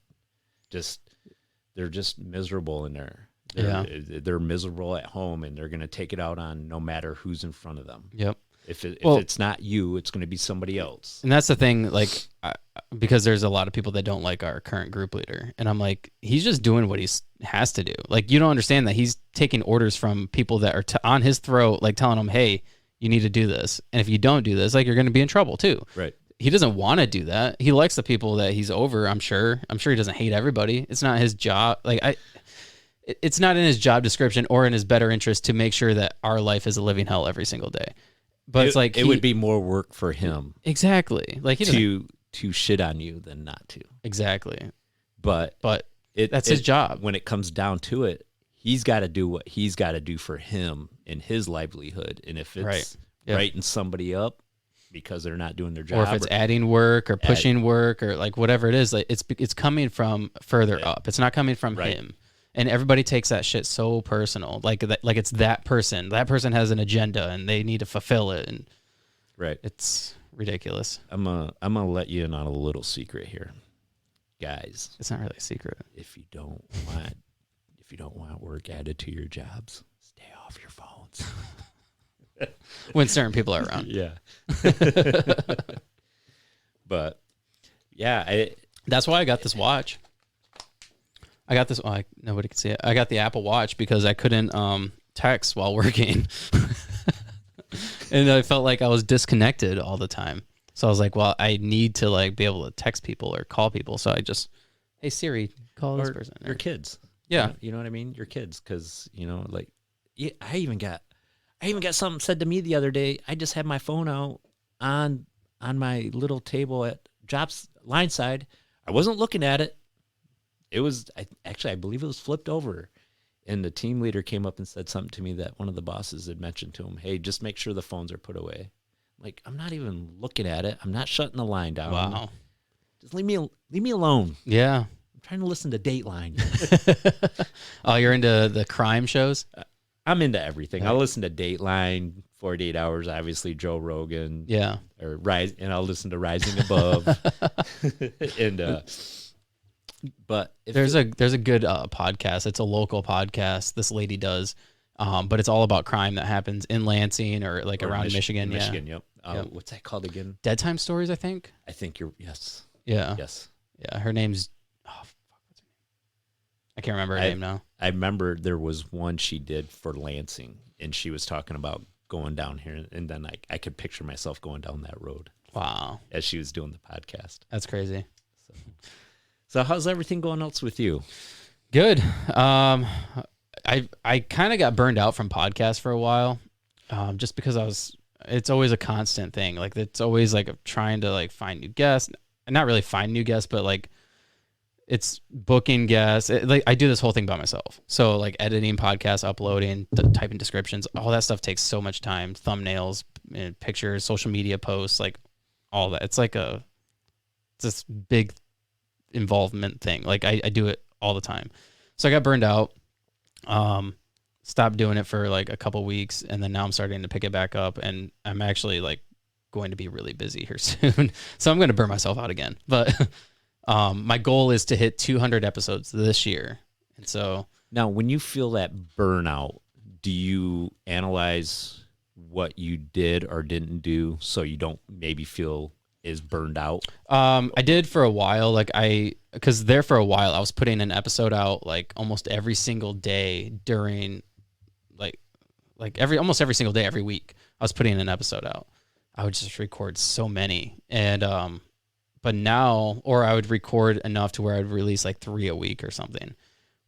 They're just miserable in there. They're miserable at home, and they're going to take it out on no matter who's in front of them. Yep. If it's not you, it's going to be somebody else. And that's the thing, like, because there's a lot of people that don't like our current group leader. And I'm like, he's just doing what he has to do. Like, you don't understand that he's taking orders from people that are on his throat, like telling him, hey, you need to do this. And if you don't do this, like, you're going to be in trouble too. Right. He doesn't want to do that. He likes the people that he's over, I'm sure. I'm sure he doesn't hate everybody. It's not his job. It's not in his job description or in his better interest to make sure that our life is a living hell every single day. But it's like it would be more work for him. Exactly. Like to shit on you than not to. Exactly. But that's his job. When it comes down to it, he's got to do what he's got to do for him and his livelihood. And if it's writing somebody up because they're not doing their job, or if it's adding work or pushing work or like whatever it is, like it's coming from further up. It's not coming from him. And everybody takes that shit so personal, like it's that person. That person has an agenda, and they need to fulfill it. And it's ridiculous. I'm gonna let you in on a little secret here, guys. It's not really a secret. If you don't want work added to your jobs, stay off your phones. When certain people are around. Yeah. But yeah, that's why I got this watch. I got this. Nobody can see it. I got the Apple Watch because I couldn't text while working, and I felt like I was disconnected all the time. So I was like, "Well, I need to like be able to text people or call people." So I just, "Hey Siri, call this person." Your kids. Yeah, you know what I mean. Your kids, because I even got something said to me the other day. I just had my phone out on my little table at jobs line side. I wasn't looking at it. It was I believe it was flipped over, and the team leader came up and said something to me that one of the bosses had mentioned to him. Hey, just make sure the phones are put away. Like, I'm not even looking at it. I'm not shutting the line down. Wow. Just leave me alone. Yeah. I'm trying to listen to Dateline. Oh, you're into the crime shows? I'm into everything. I'll listen to Dateline, 48 Hours, obviously Joe Rogan. Yeah. Or Rise, and I'll listen to Rising Above. And but there's a good podcast. It's a local podcast this lady does, but it's all about crime that happens in Lansing or around Michigan. Michigan, yep. What's that called again? Dead Time Stories, I think. I think yes. Yeah. Yes. Yeah. Her name's what's her name? I can't remember her name now. I remember there was one she did for Lansing, and she was talking about going down here, and then I could picture myself going down that road. Wow. As she was doing the podcast. That's crazy. So how's everything going else with you? Good. I kind of got burned out from podcasts for a while, just because it's always a constant thing. Like, it's always like trying to like find new guests, not really find new guests, but like it's booking guests. I do this whole thing by myself. So like editing podcasts, uploading, typing descriptions, all that stuff takes so much time. Thumbnails, pictures, social media posts, like all that. It's like this big involvement thing. Like I do it all the time. So I got burned out, stopped doing it for like a couple weeks, and then now I'm starting to pick it back up, and I'm actually like going to be really busy here soon. So I'm going to burn myself out again. But my goal is to hit 200 episodes this year. And so now, when you feel that burnout, do you analyze what you did or didn't do so you don't maybe feel is burned out? I did for a while. Because there for a while I was putting an episode out like almost every single day during almost every single day every week. I was putting an episode out. I would just record so many, and but now, or I would record enough to where I'd release like 3 a week or something,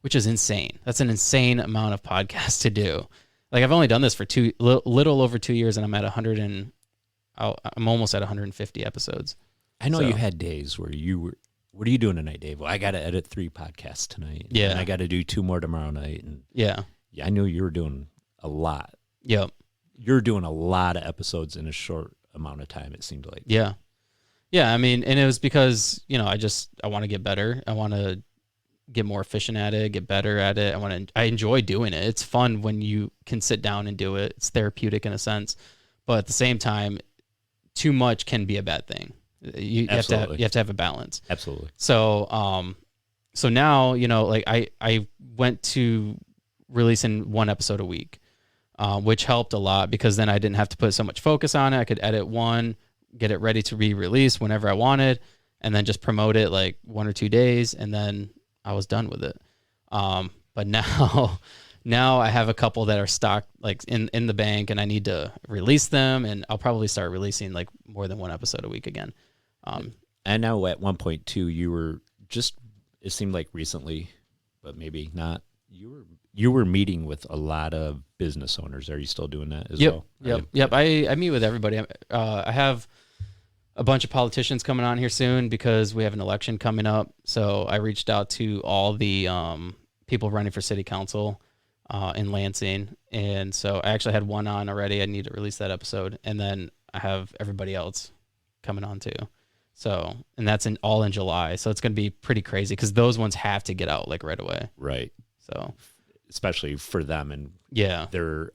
which is insane. That's an insane amount of podcasts to do. Like, I've only done this for little over 2 years, and I'm at I'm almost at 150 episodes. I know you had days where you what are you doing tonight, Dave? Well, I got to edit 3 podcasts tonight. Yeah. And I got to do 2 more tomorrow night. And Yeah. I knew you were doing a lot. Yep. You're doing a lot of episodes in a short amount of time, it seemed like. Yeah. Yeah. I mean, and it was because, you know, I want to get better. I want to get more efficient at it, get better at it. I enjoy doing it. It's fun when you can sit down and do it. It's therapeutic in a sense, but at the same time, too much can be a bad thing. You have to have a balance. Absolutely. So, so now, you know, like I went to releasing 1 episode a week, which helped a lot because then I didn't have to put so much focus on it. I could edit 1, get it ready to be released whenever I wanted, and then just promote it like 1 or 2 days. And then I was done with it. But now I have a couple that are stocked like in the bank and I need to release them, and I'll probably start releasing like more than 1 episode a week again. I know at one point too, you were just, it seemed like recently, but maybe not, you were meeting with a lot of business owners. Are you still doing that as well? Yep. I meet with everybody. I have a bunch of politicians coming on here soon because we have an election coming up. So I reached out to all the people running for city council in Lansing. And so I actually had 1 on already. I need to release that episode. And then I have everybody else coming on too. So, and that's all in July. So it's going to be pretty crazy because those ones have to get out like right away. Right. So, especially for them and their,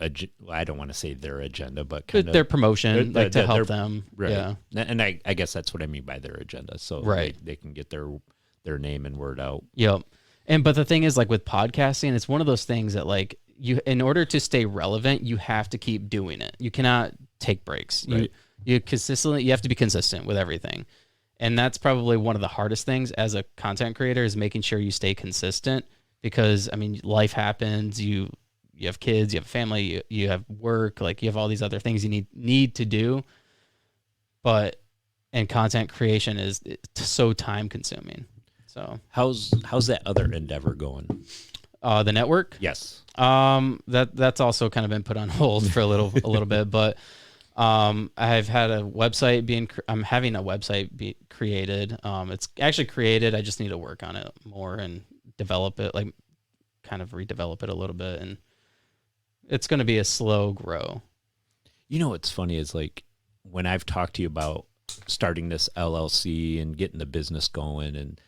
I don't want to say their agenda, but kind of their promotion, like to help them. Right. Yeah. And I guess that's what I mean by their agenda. So they can get their name and word out. Yep. But the thing is, like with podcasting, it's one of those things that like you, in order to stay relevant, you have to keep doing it. You cannot take breaks. Right. You have to be consistent with everything. And that's probably one of the hardest things as a content creator is making sure you stay consistent because I mean, life happens, you have kids, you have family, you have work, like you have all these other things you need to do. And content creation is so time consuming. So how's that other endeavor going? The network? Yes. That's also kind of been put on hold for a little bit, but I've had I'm having a website be created. It's actually created. I just need to work on it more and develop it, like kind of redevelop it a little bit. And it's going to be a slow grow. You know, what's funny is like when I've talked to you about starting this LLC and getting the business going and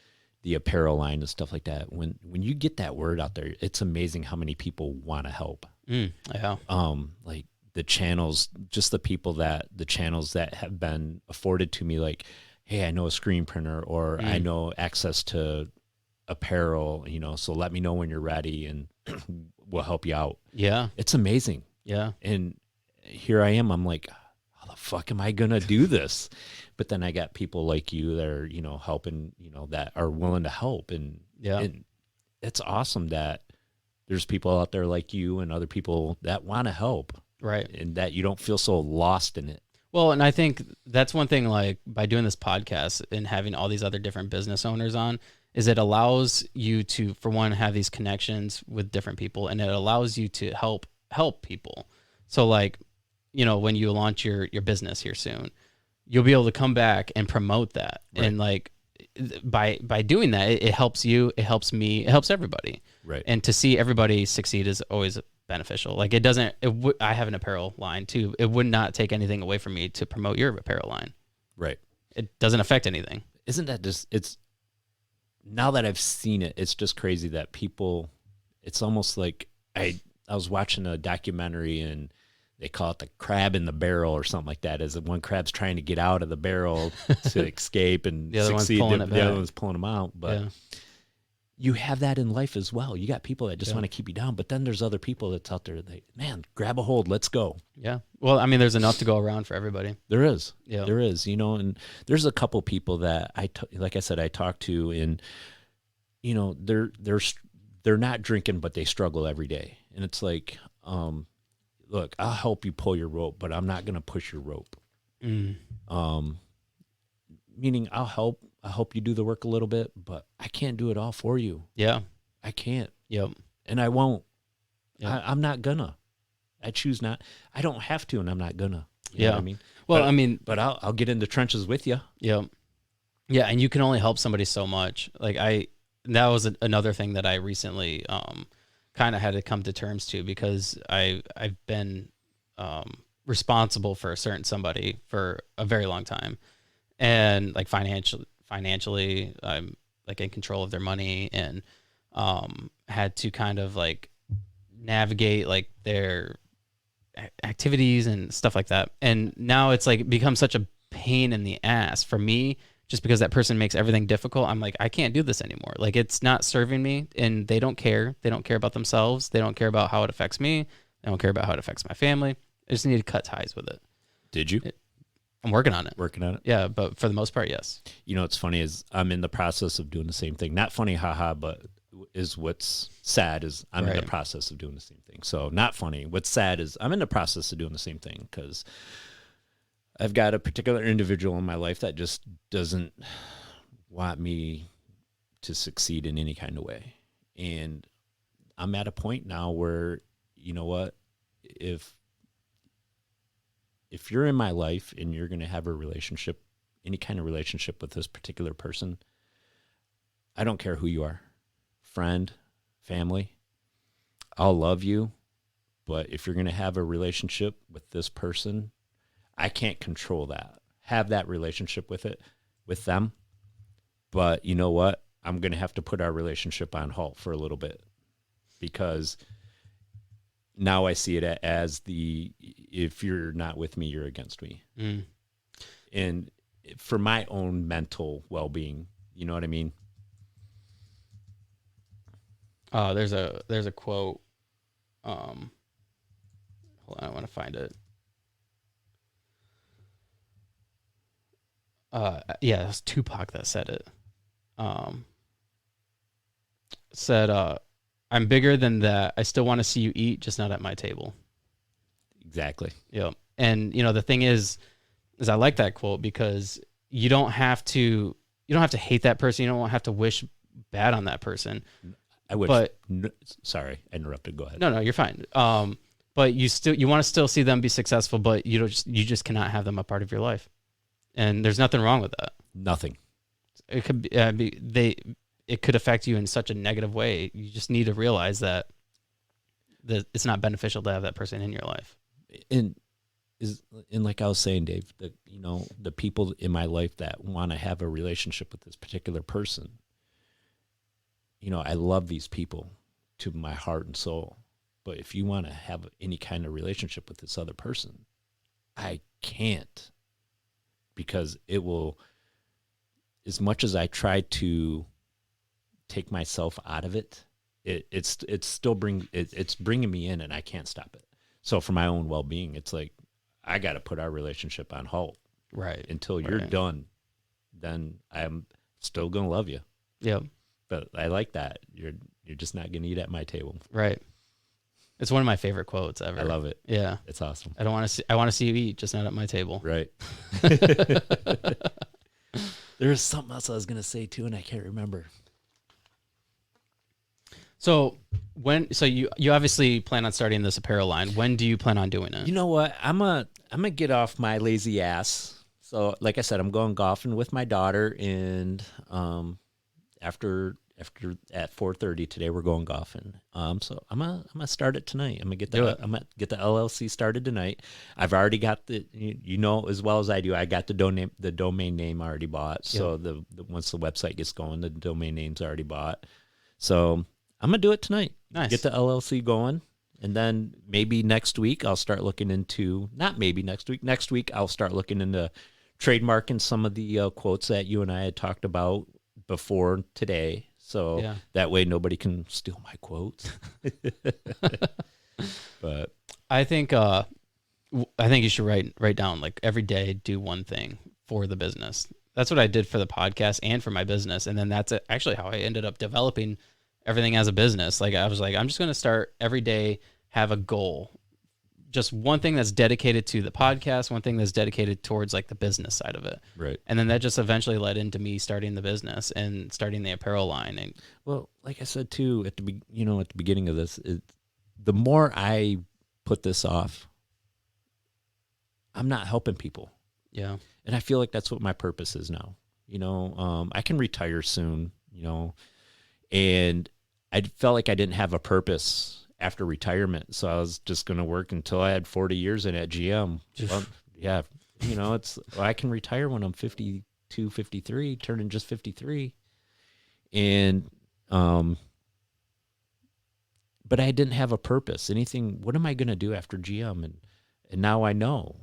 the apparel line and stuff like that, when you get that word out there, it's amazing how many people want to help. Yeah. Like the channels, just the channels that have been afforded to me, like, hey, I know a screen printer or I know access to apparel, you know, so let me know when you're ready and we'll help you out. Yeah. It's amazing. Yeah. And here I am. I'm like, how the fuck am I going to do this? But then I got people like you that are, you know, helping, you know, that are willing to help. And it's awesome that there's people out there like you and other people that want to help. Right. And that you don't feel so lost in it. Well, and I think that's one thing, like by doing this podcast and having all these other different business owners on, is it allows you to, for one, have these connections with different people, and it allows you to help people. So like, you know, when you launch your business here soon, you'll be able to come back and promote that. Right. And like by doing that, it helps you, it helps me, it helps everybody. Right. And to see everybody succeed is always beneficial. Like it doesn't, I have an apparel line too. It would not take anything away from me to promote your apparel line. Right. It doesn't affect anything. Isn't that just, it's, now that I've seen it, it's just crazy that people, it's almost like I was watching a documentary and they call it the crab in the barrel or something like that, as one crab's trying to get out of the barrel to escape and the other succeed. One's The other one's pulling them out. But you have that in life as well. You got people that just want to keep you down, but then there's other people that's out there that, man, grab a hold, let's go. Yeah. Well, I mean, there's enough to go around for everybody. There is. Yeah. There is, you know, and there's a couple people that like I said, I talked to, and, you know, they're not drinking, but they struggle every day. And it's like, look, I'll help you pull your rope, but I'm not going to push your rope. Meaning I'll help you do the work a little bit, but I can't do it all for you. Yeah. I can't. Yep. And I won't. Yep. I'm not gonna. I choose not. I don't have to, and I'm not gonna. You know what I mean? Well, but, I mean, but I'll get in the trenches with you. Yep. Yeah, and you can only help somebody so much. Like that was another thing that I recently kind of had to come to terms to, because I've been responsible for a certain somebody for a very long time, and like financially, I'm like in control of their money, and had to kind of like navigate like their activities and stuff like that. And now it's like become such a pain in the ass for me, just because that person makes everything difficult. I'm like, I can't do this anymore. Like, it's not serving me, and they don't care. They don't care about themselves. They don't care about how it affects me. They don't care about how it affects my family. I just need to cut ties with it. Did you? I'm working on it. Working on it? Yeah, but for the most part, yes. You know, what's funny is I'm in the process of doing the same thing. Not funny, haha, but is what's sad is I'm in the process of doing the same thing. So not funny. What's sad is I'm in the process of doing the same thing, because I've got a particular individual in my life that just doesn't want me to succeed in any kind of way. And I'm at a point now where, you know what, if you're in my life and you're going to have a relationship, any kind of relationship with this particular person, I don't care who you are, friend, family, I'll love you. But if you're going to have a relationship with this person, I can't control that. Have that relationship with them. But you know what? I'm going to have to put our relationship on halt for a little bit, because now I see it as if you're not with me, you're against me. Mm. And for my own mental well-being, you know what I mean? There's a quote. Hold on, I want to find it. Yeah, it was Tupac that said it. Said, I'm bigger than that. I still want to see you eat, just not at my table. Exactly. Yeah. And the thing is I like that quote, because you don't have to hate that person. You don't have to wish bad on that person. I would, but sorry, I interrupted. Go ahead. No, you're fine. But you want to still see them be successful, but you just cannot have them a part of your life. And there's nothing wrong with that. Nothing. It could it could affect you in such a negative way. You just need to realize that it's not beneficial to have that person in your life. And like I was saying, Dave, the people in my life that want to have a relationship with this particular person, I love these people to my heart and soul. But if you want to have any kind of relationship with this other person, I can't, because it will, as much as I try to take myself out of it, it's bringing me in, and I can't stop it. So for my own well-being, it's like, I got to put our relationship on hold, right? Until you're done. Then I'm still gonna love you. Yep. But I like that you're just not gonna eat at my table, right? It's one of my favorite quotes ever. I love it. Yeah, it's awesome. I want to see you eat, just not at my table. Right. There was something else I was gonna say too, and I can't remember. So you obviously plan on starting this apparel line. When do you plan on doing it? You know what? I'm gonna get off my lazy ass. So like I said, I'm going golfing with my daughter, and after at 4:30 today we're going golfing. So I'm gonna start it tonight. I'm gonna get the LLC started tonight. I've already got as well as I do. I got the domain name already bought. So the once the website gets going, the domain name's already bought. So I'm going to do it tonight. Nice. Get the LLC going. And then maybe next week I'll start looking into, not maybe next week I'll start looking into trademarking some of the quotes that you and I had talked about before today. So that way nobody can steal my quotes. But I think you should write down, like, every day do one thing for the business. That's what I did for the podcast and for my business. And then that's actually how I ended up developing everything as a business. Like, I was like, I'm just going to start every day, have a goal, just one thing that's dedicated to the podcast, one thing that's dedicated towards like the business side of it. Right. And then that just eventually led into me starting the business and starting the apparel line. And well, like I said too, at the beginning of this, the more I put this off, I'm not helping people. Yeah. And I feel like that's what my purpose is now. I can retire soon, and I felt like I didn't have a purpose after retirement. So I was just going to work until I had 40 years in at GM. Well, yeah. I can retire when I'm 52, 53, turning just 53. And, but I didn't have a purpose. What am I going to do after GM? And now I know,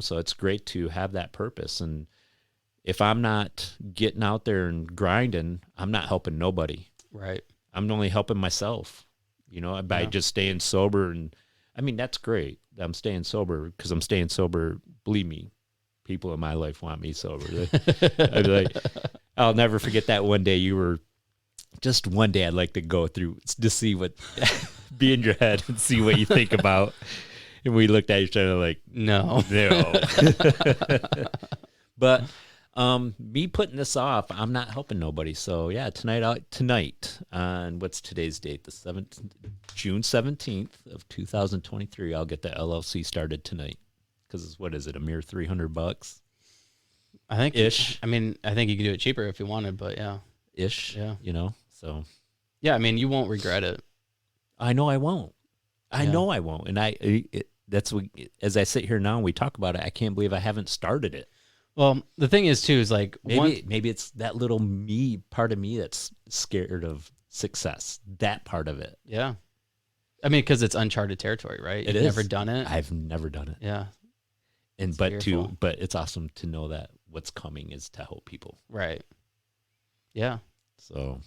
so it's great to have that purpose. And if I'm not getting out there and grinding, I'm not helping nobody. Right. I'm only helping myself, by just staying sober. And I mean, that's great. I'm staying sober because I'm staying sober. Believe me, people in my life want me sober. I'd be like, I'll never forget that one day just one day I'd like to go through to see what, be in your head and see what you think about. And we looked at each other like, no. But me putting this off, I'm not helping nobody. So yeah, tonight on what's today's date? June 17th of 2023. I'll get the LLC started tonight. Because what is it? A mere $300? I think ish. I mean, I think you could do it cheaper if you wanted, but yeah. Ish. Yeah. So. Yeah, I mean, you won't regret it. I know I won't. I know I won't. And that's what, as I sit here now and we talk about it, I can't believe I haven't started it. Well, the thing is too, is like maybe it's that little part of me that's scared of success. That part of it. Yeah. I mean, because it's uncharted territory, right? You've never done it. I've never done it. Yeah. But it's awesome to know that what's coming is to help people. Right. Yeah. So.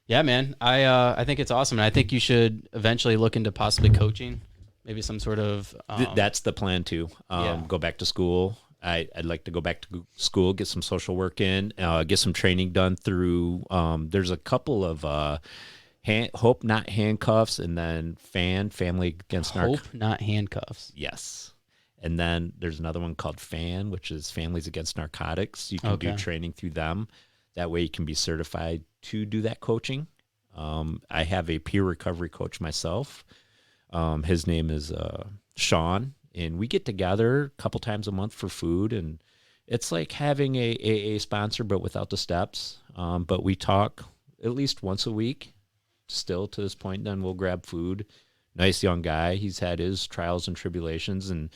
Yeah, man. I think it's awesome, and I think you should eventually look into possibly coaching, maybe some sort of. That's the plan too. Go back to school. I'd like to go back to school, get some social work in, get some training done through. There's a couple of Hope Not Handcuffs, and then Family Against Hope Not Handcuffs. Yes. And then there's another one called FAN, which is Families Against Narcotics. You can do training through them. That way you can be certified to do that coaching. I have a peer recovery coach myself. His name is Sean, and we get together a couple times a month for food. And it's like having a AA sponsor, but without the steps. But we talk at least once a week still to this point. Then we'll grab food. Nice young guy. He's had his trials and tribulations, and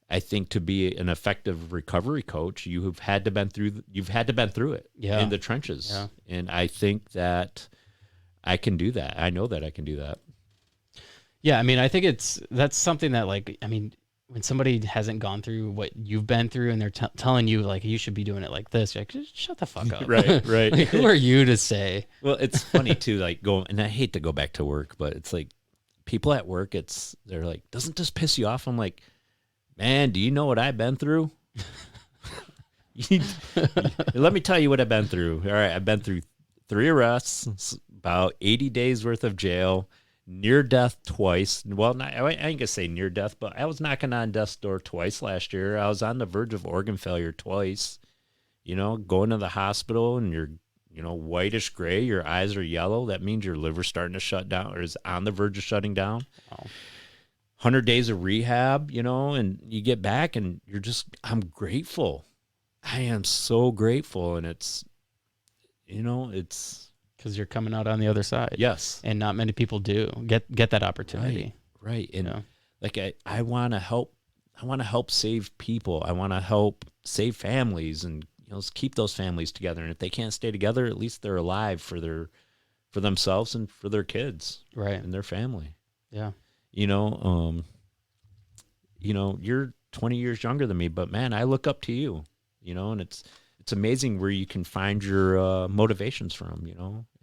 I think to be an effective recovery coach, you've had to been through it in the trenches. Yeah. And I think that I can do that. I know that I can do that. Yeah, I mean, I think that's something that, like, I mean, when somebody hasn't gone through what you've been through and they're telling you, like, you should be doing it like this, you're like, just shut the fuck up. Right. Like, who are you to say? Well, it's funny too, like, and I hate to go back to work, but it's like people at work, they're like, doesn't this piss you off? I'm like, man, do you know what I've been through? Let me tell you what I've been through. All right, I've been through 3 arrests, about 80 days worth of jail, near death twice. Well, I ain't going to say near death, but I was knocking on death's door twice last year. I was on the verge of organ failure twice. Going to the hospital and you're, whitish gray, your eyes are yellow. That means your liver's starting to shut down or is on the verge of shutting down. Wow. 100 days of rehab, and you get back and I'm grateful. I am so grateful. And it's because you're coming out on the other side. Yes. And not many people do get that opportunity. Right. And like, I want to help. I want to help save people. I want to help save families and, keep those families together. And if they can't stay together, at least they're alive for themselves and for their kids. Right. And their family. Yeah. You're 20 years younger than me, but man, I look up to you, and it's amazing where you can find your motivations from,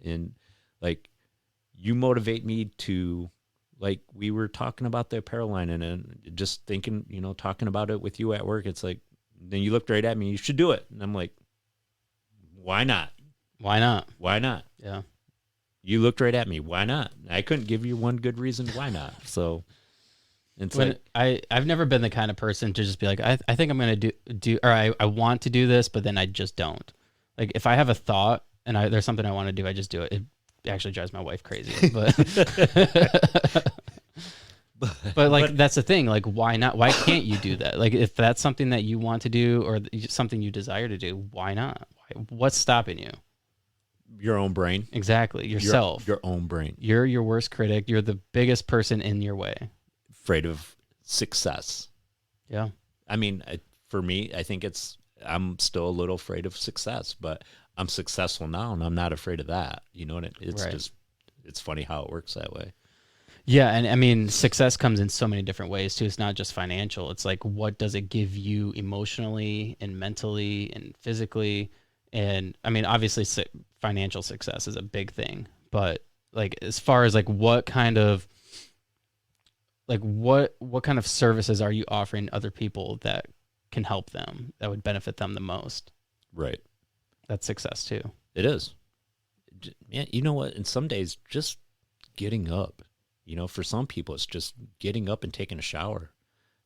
and like you motivate me to, like, we were talking about the apparel line and just thinking, talking about it with you at work. It's like, then you looked right at me, you should do it. And I'm like, why not? Why not? Why not? Yeah. You looked right at me. Why not? I couldn't give you one good reason why not. So it's I've never been the kind of person to just be like, I think I'm going to do, or I want to do this, but then I just don't. Like, if I have a thought and there's something I want to do, I just do it. It actually drives my wife crazy, but But like that's the thing. Like, why not? Why can't you do that? Like, if that's something that you want to do or something you desire to do, why not? What's stopping you? Your own brain. Exactly, yourself. Your own brain. You're your worst critic. You're the biggest person in your way. Afraid of success. Yeah. I mean, for me, I think I'm still a little afraid of success, but I'm successful now, and I'm not afraid of that. You know, and it's Right. just, it's funny how it works that way. Yeah, and I mean, success comes in so many different ways too. It's not just financial. It's like, what does it give you emotionally and mentally and physically? And I mean, obviously, financial success is a big thing, but like as far as like what kind of services are you offering other people that can help them, that would benefit them the most? Right. That's success too. It is. Yeah, you know what? And some days, just getting up. You know, for some people, it's just getting up and taking a shower.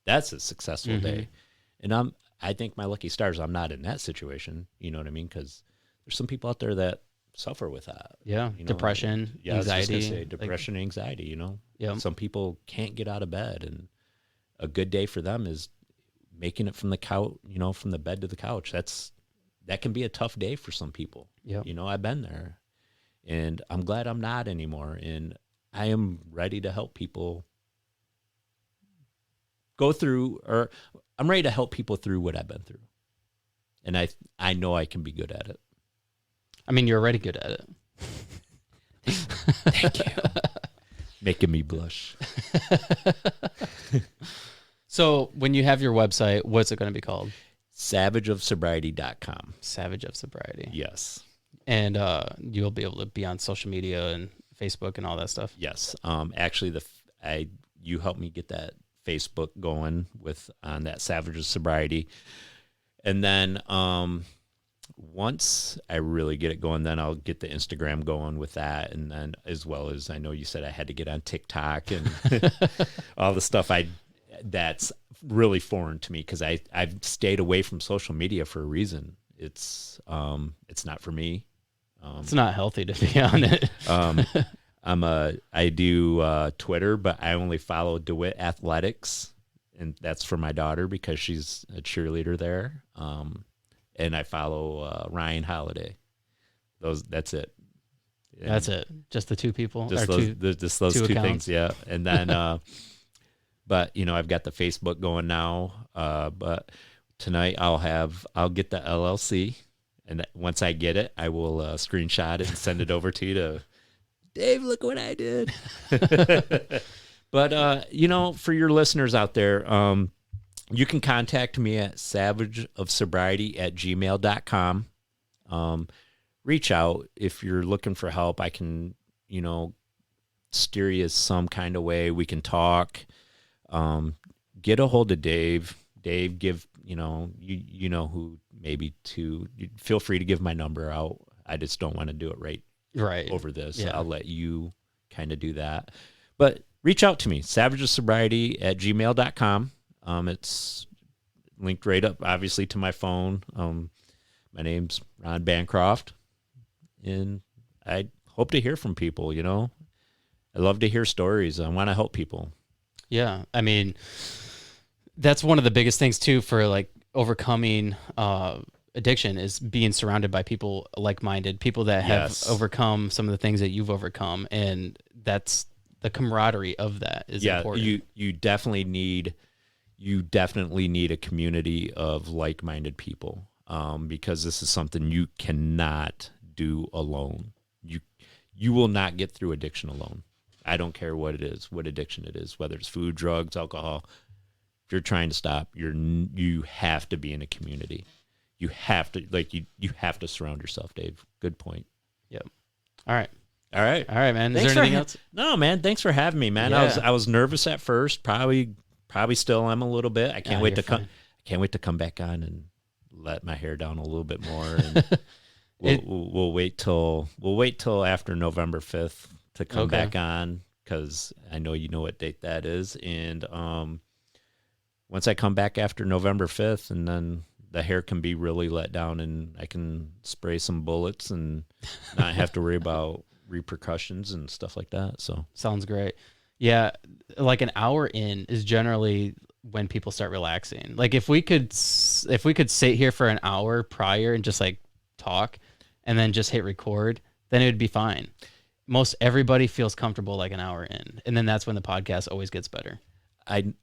That's a successful day. And I think my lucky stars, I'm not in that situation. You know what I mean? Because there's some people out there that suffer with that. Yeah, you know? depression, Yeah, anxiety. I was just gonna say, depression, anxiety, you know? Yeah. Some people can't get out of bed. And a good day for them is making it from the couch, you know, from the bed to the couch. That can be a tough day for some people. Yeah. You know, I've been there. And I'm glad I'm not anymore. And I am ready to help people go through, or I'm ready to help people through what I've been through. And I know I can be good at it. I mean, you're already good at it. Thank you. Making me blush. So when you have your website, what's it going to be called? Savageofsobriety.com. Savage of Sobriety. Yes. And you'll be able to be on social media and Facebook and all that stuff. Yes. Actually, you helped me get that Facebook going on that Savages of Sobriety. And then once I really get it going, then I'll get the Instagram going with that. And then as well as I know you said I had to get on TikTok and all the stuff that's really foreign to me because I've stayed away from social media for a reason. It's not for me. It's not healthy to be on it. I do Twitter, but I only follow DeWitt Athletics, and that's for my daughter because she's a cheerleader there. And I follow Ryan Holiday. That's it. And That's it. Just the two people. Just or those two accounts? things, yeah. And then, but you know, I've got the Facebook going now. But tonight I'll get the LLC. And once I get it, I will screenshot it and send it over to you to, Dave, look what I did. But, you know, for your listeners out there, you can contact me at savageofsobriety@gmail.com. Reach out if you're looking for help. I can, you know, steer you some kind of way. We can talk. Get a hold of Dave. Dave, give, you know who maybe to, feel free to give my number out. I just don't want to do it right over this. Yeah. I'll let you kind of do that. But reach out to me, savageofsobriety@gmail.com. It's linked right up, obviously, to my phone. My name's Ron Bancroft, and I hope to hear from people, you know. I love to hear stories. I want to help people. Yeah. I mean, that's one of the biggest things, too, for like overcoming addiction is being surrounded by people like-minded, people that have overcome some of the things that you've overcome. And that's the camaraderie of that is important. You definitely need a community of like-minded people, because this is something you cannot do alone. You will not get through addiction alone. I don't care what it is, what addiction it is, whether it's food, drugs, alcohol. If you're trying to stop, you have to be in a community. You have to you have to surround yourself, Dave. Good point. Yep. All right, man. Thanks is there anything else? No, man. Thanks for having me, man. Yeah. I was nervous at first. Probably still am a little bit. I can't wait to fine. come. I can't wait to come back on and let my hair down a little bit more. And we'll wait till after November 5th to come back on, because I know you know what date that is. And once I come back after November 5th, and then the hair can be really let down, and I can spray some bullets and not have to worry about repercussions and stuff like that. So Sounds great. Yeah, like an hour in is generally when people start relaxing. Like if we could sit here for an hour prior and just like talk and then just hit record, then it would be fine. Most everybody feels comfortable like an hour in, and then that's when the podcast always gets better.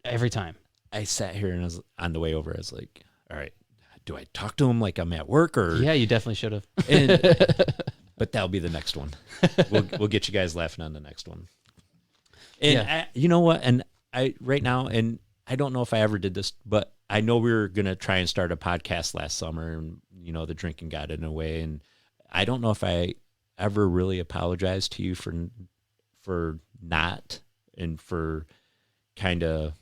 Every time. I sat here and I was on the way over. I was like, all right, do I talk to him like I'm at work or? Yeah, you definitely should have. But that'll be the next one. We'll get you guys laughing on the next one. And you know what? And right now, and I don't know if I ever did this, but I know we were going to try and start a podcast last summer, and the drinking got in the way. And I don't know if I ever really apologized to you for not, and for kind of,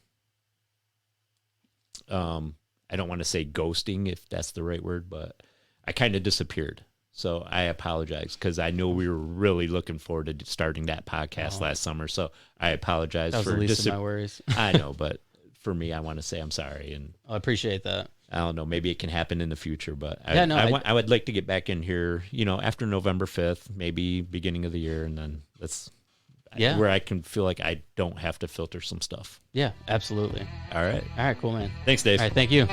I don't want to say ghosting, if that's the right word, but I kind of disappeared. So I apologize, because I know we were really looking forward to starting that podcast last summer. So I apologize that was for the least of my worries. I know, but for me, I want to say I'm sorry, and I appreciate that. I don't know, maybe it can happen in the future, but I would like to get back in here, after November 5th, maybe beginning of the year, and then where I can feel like I don't have to filter some stuff. Yeah, absolutely. All right. All right, cool, man. Thanks, Dave. All right, thank you.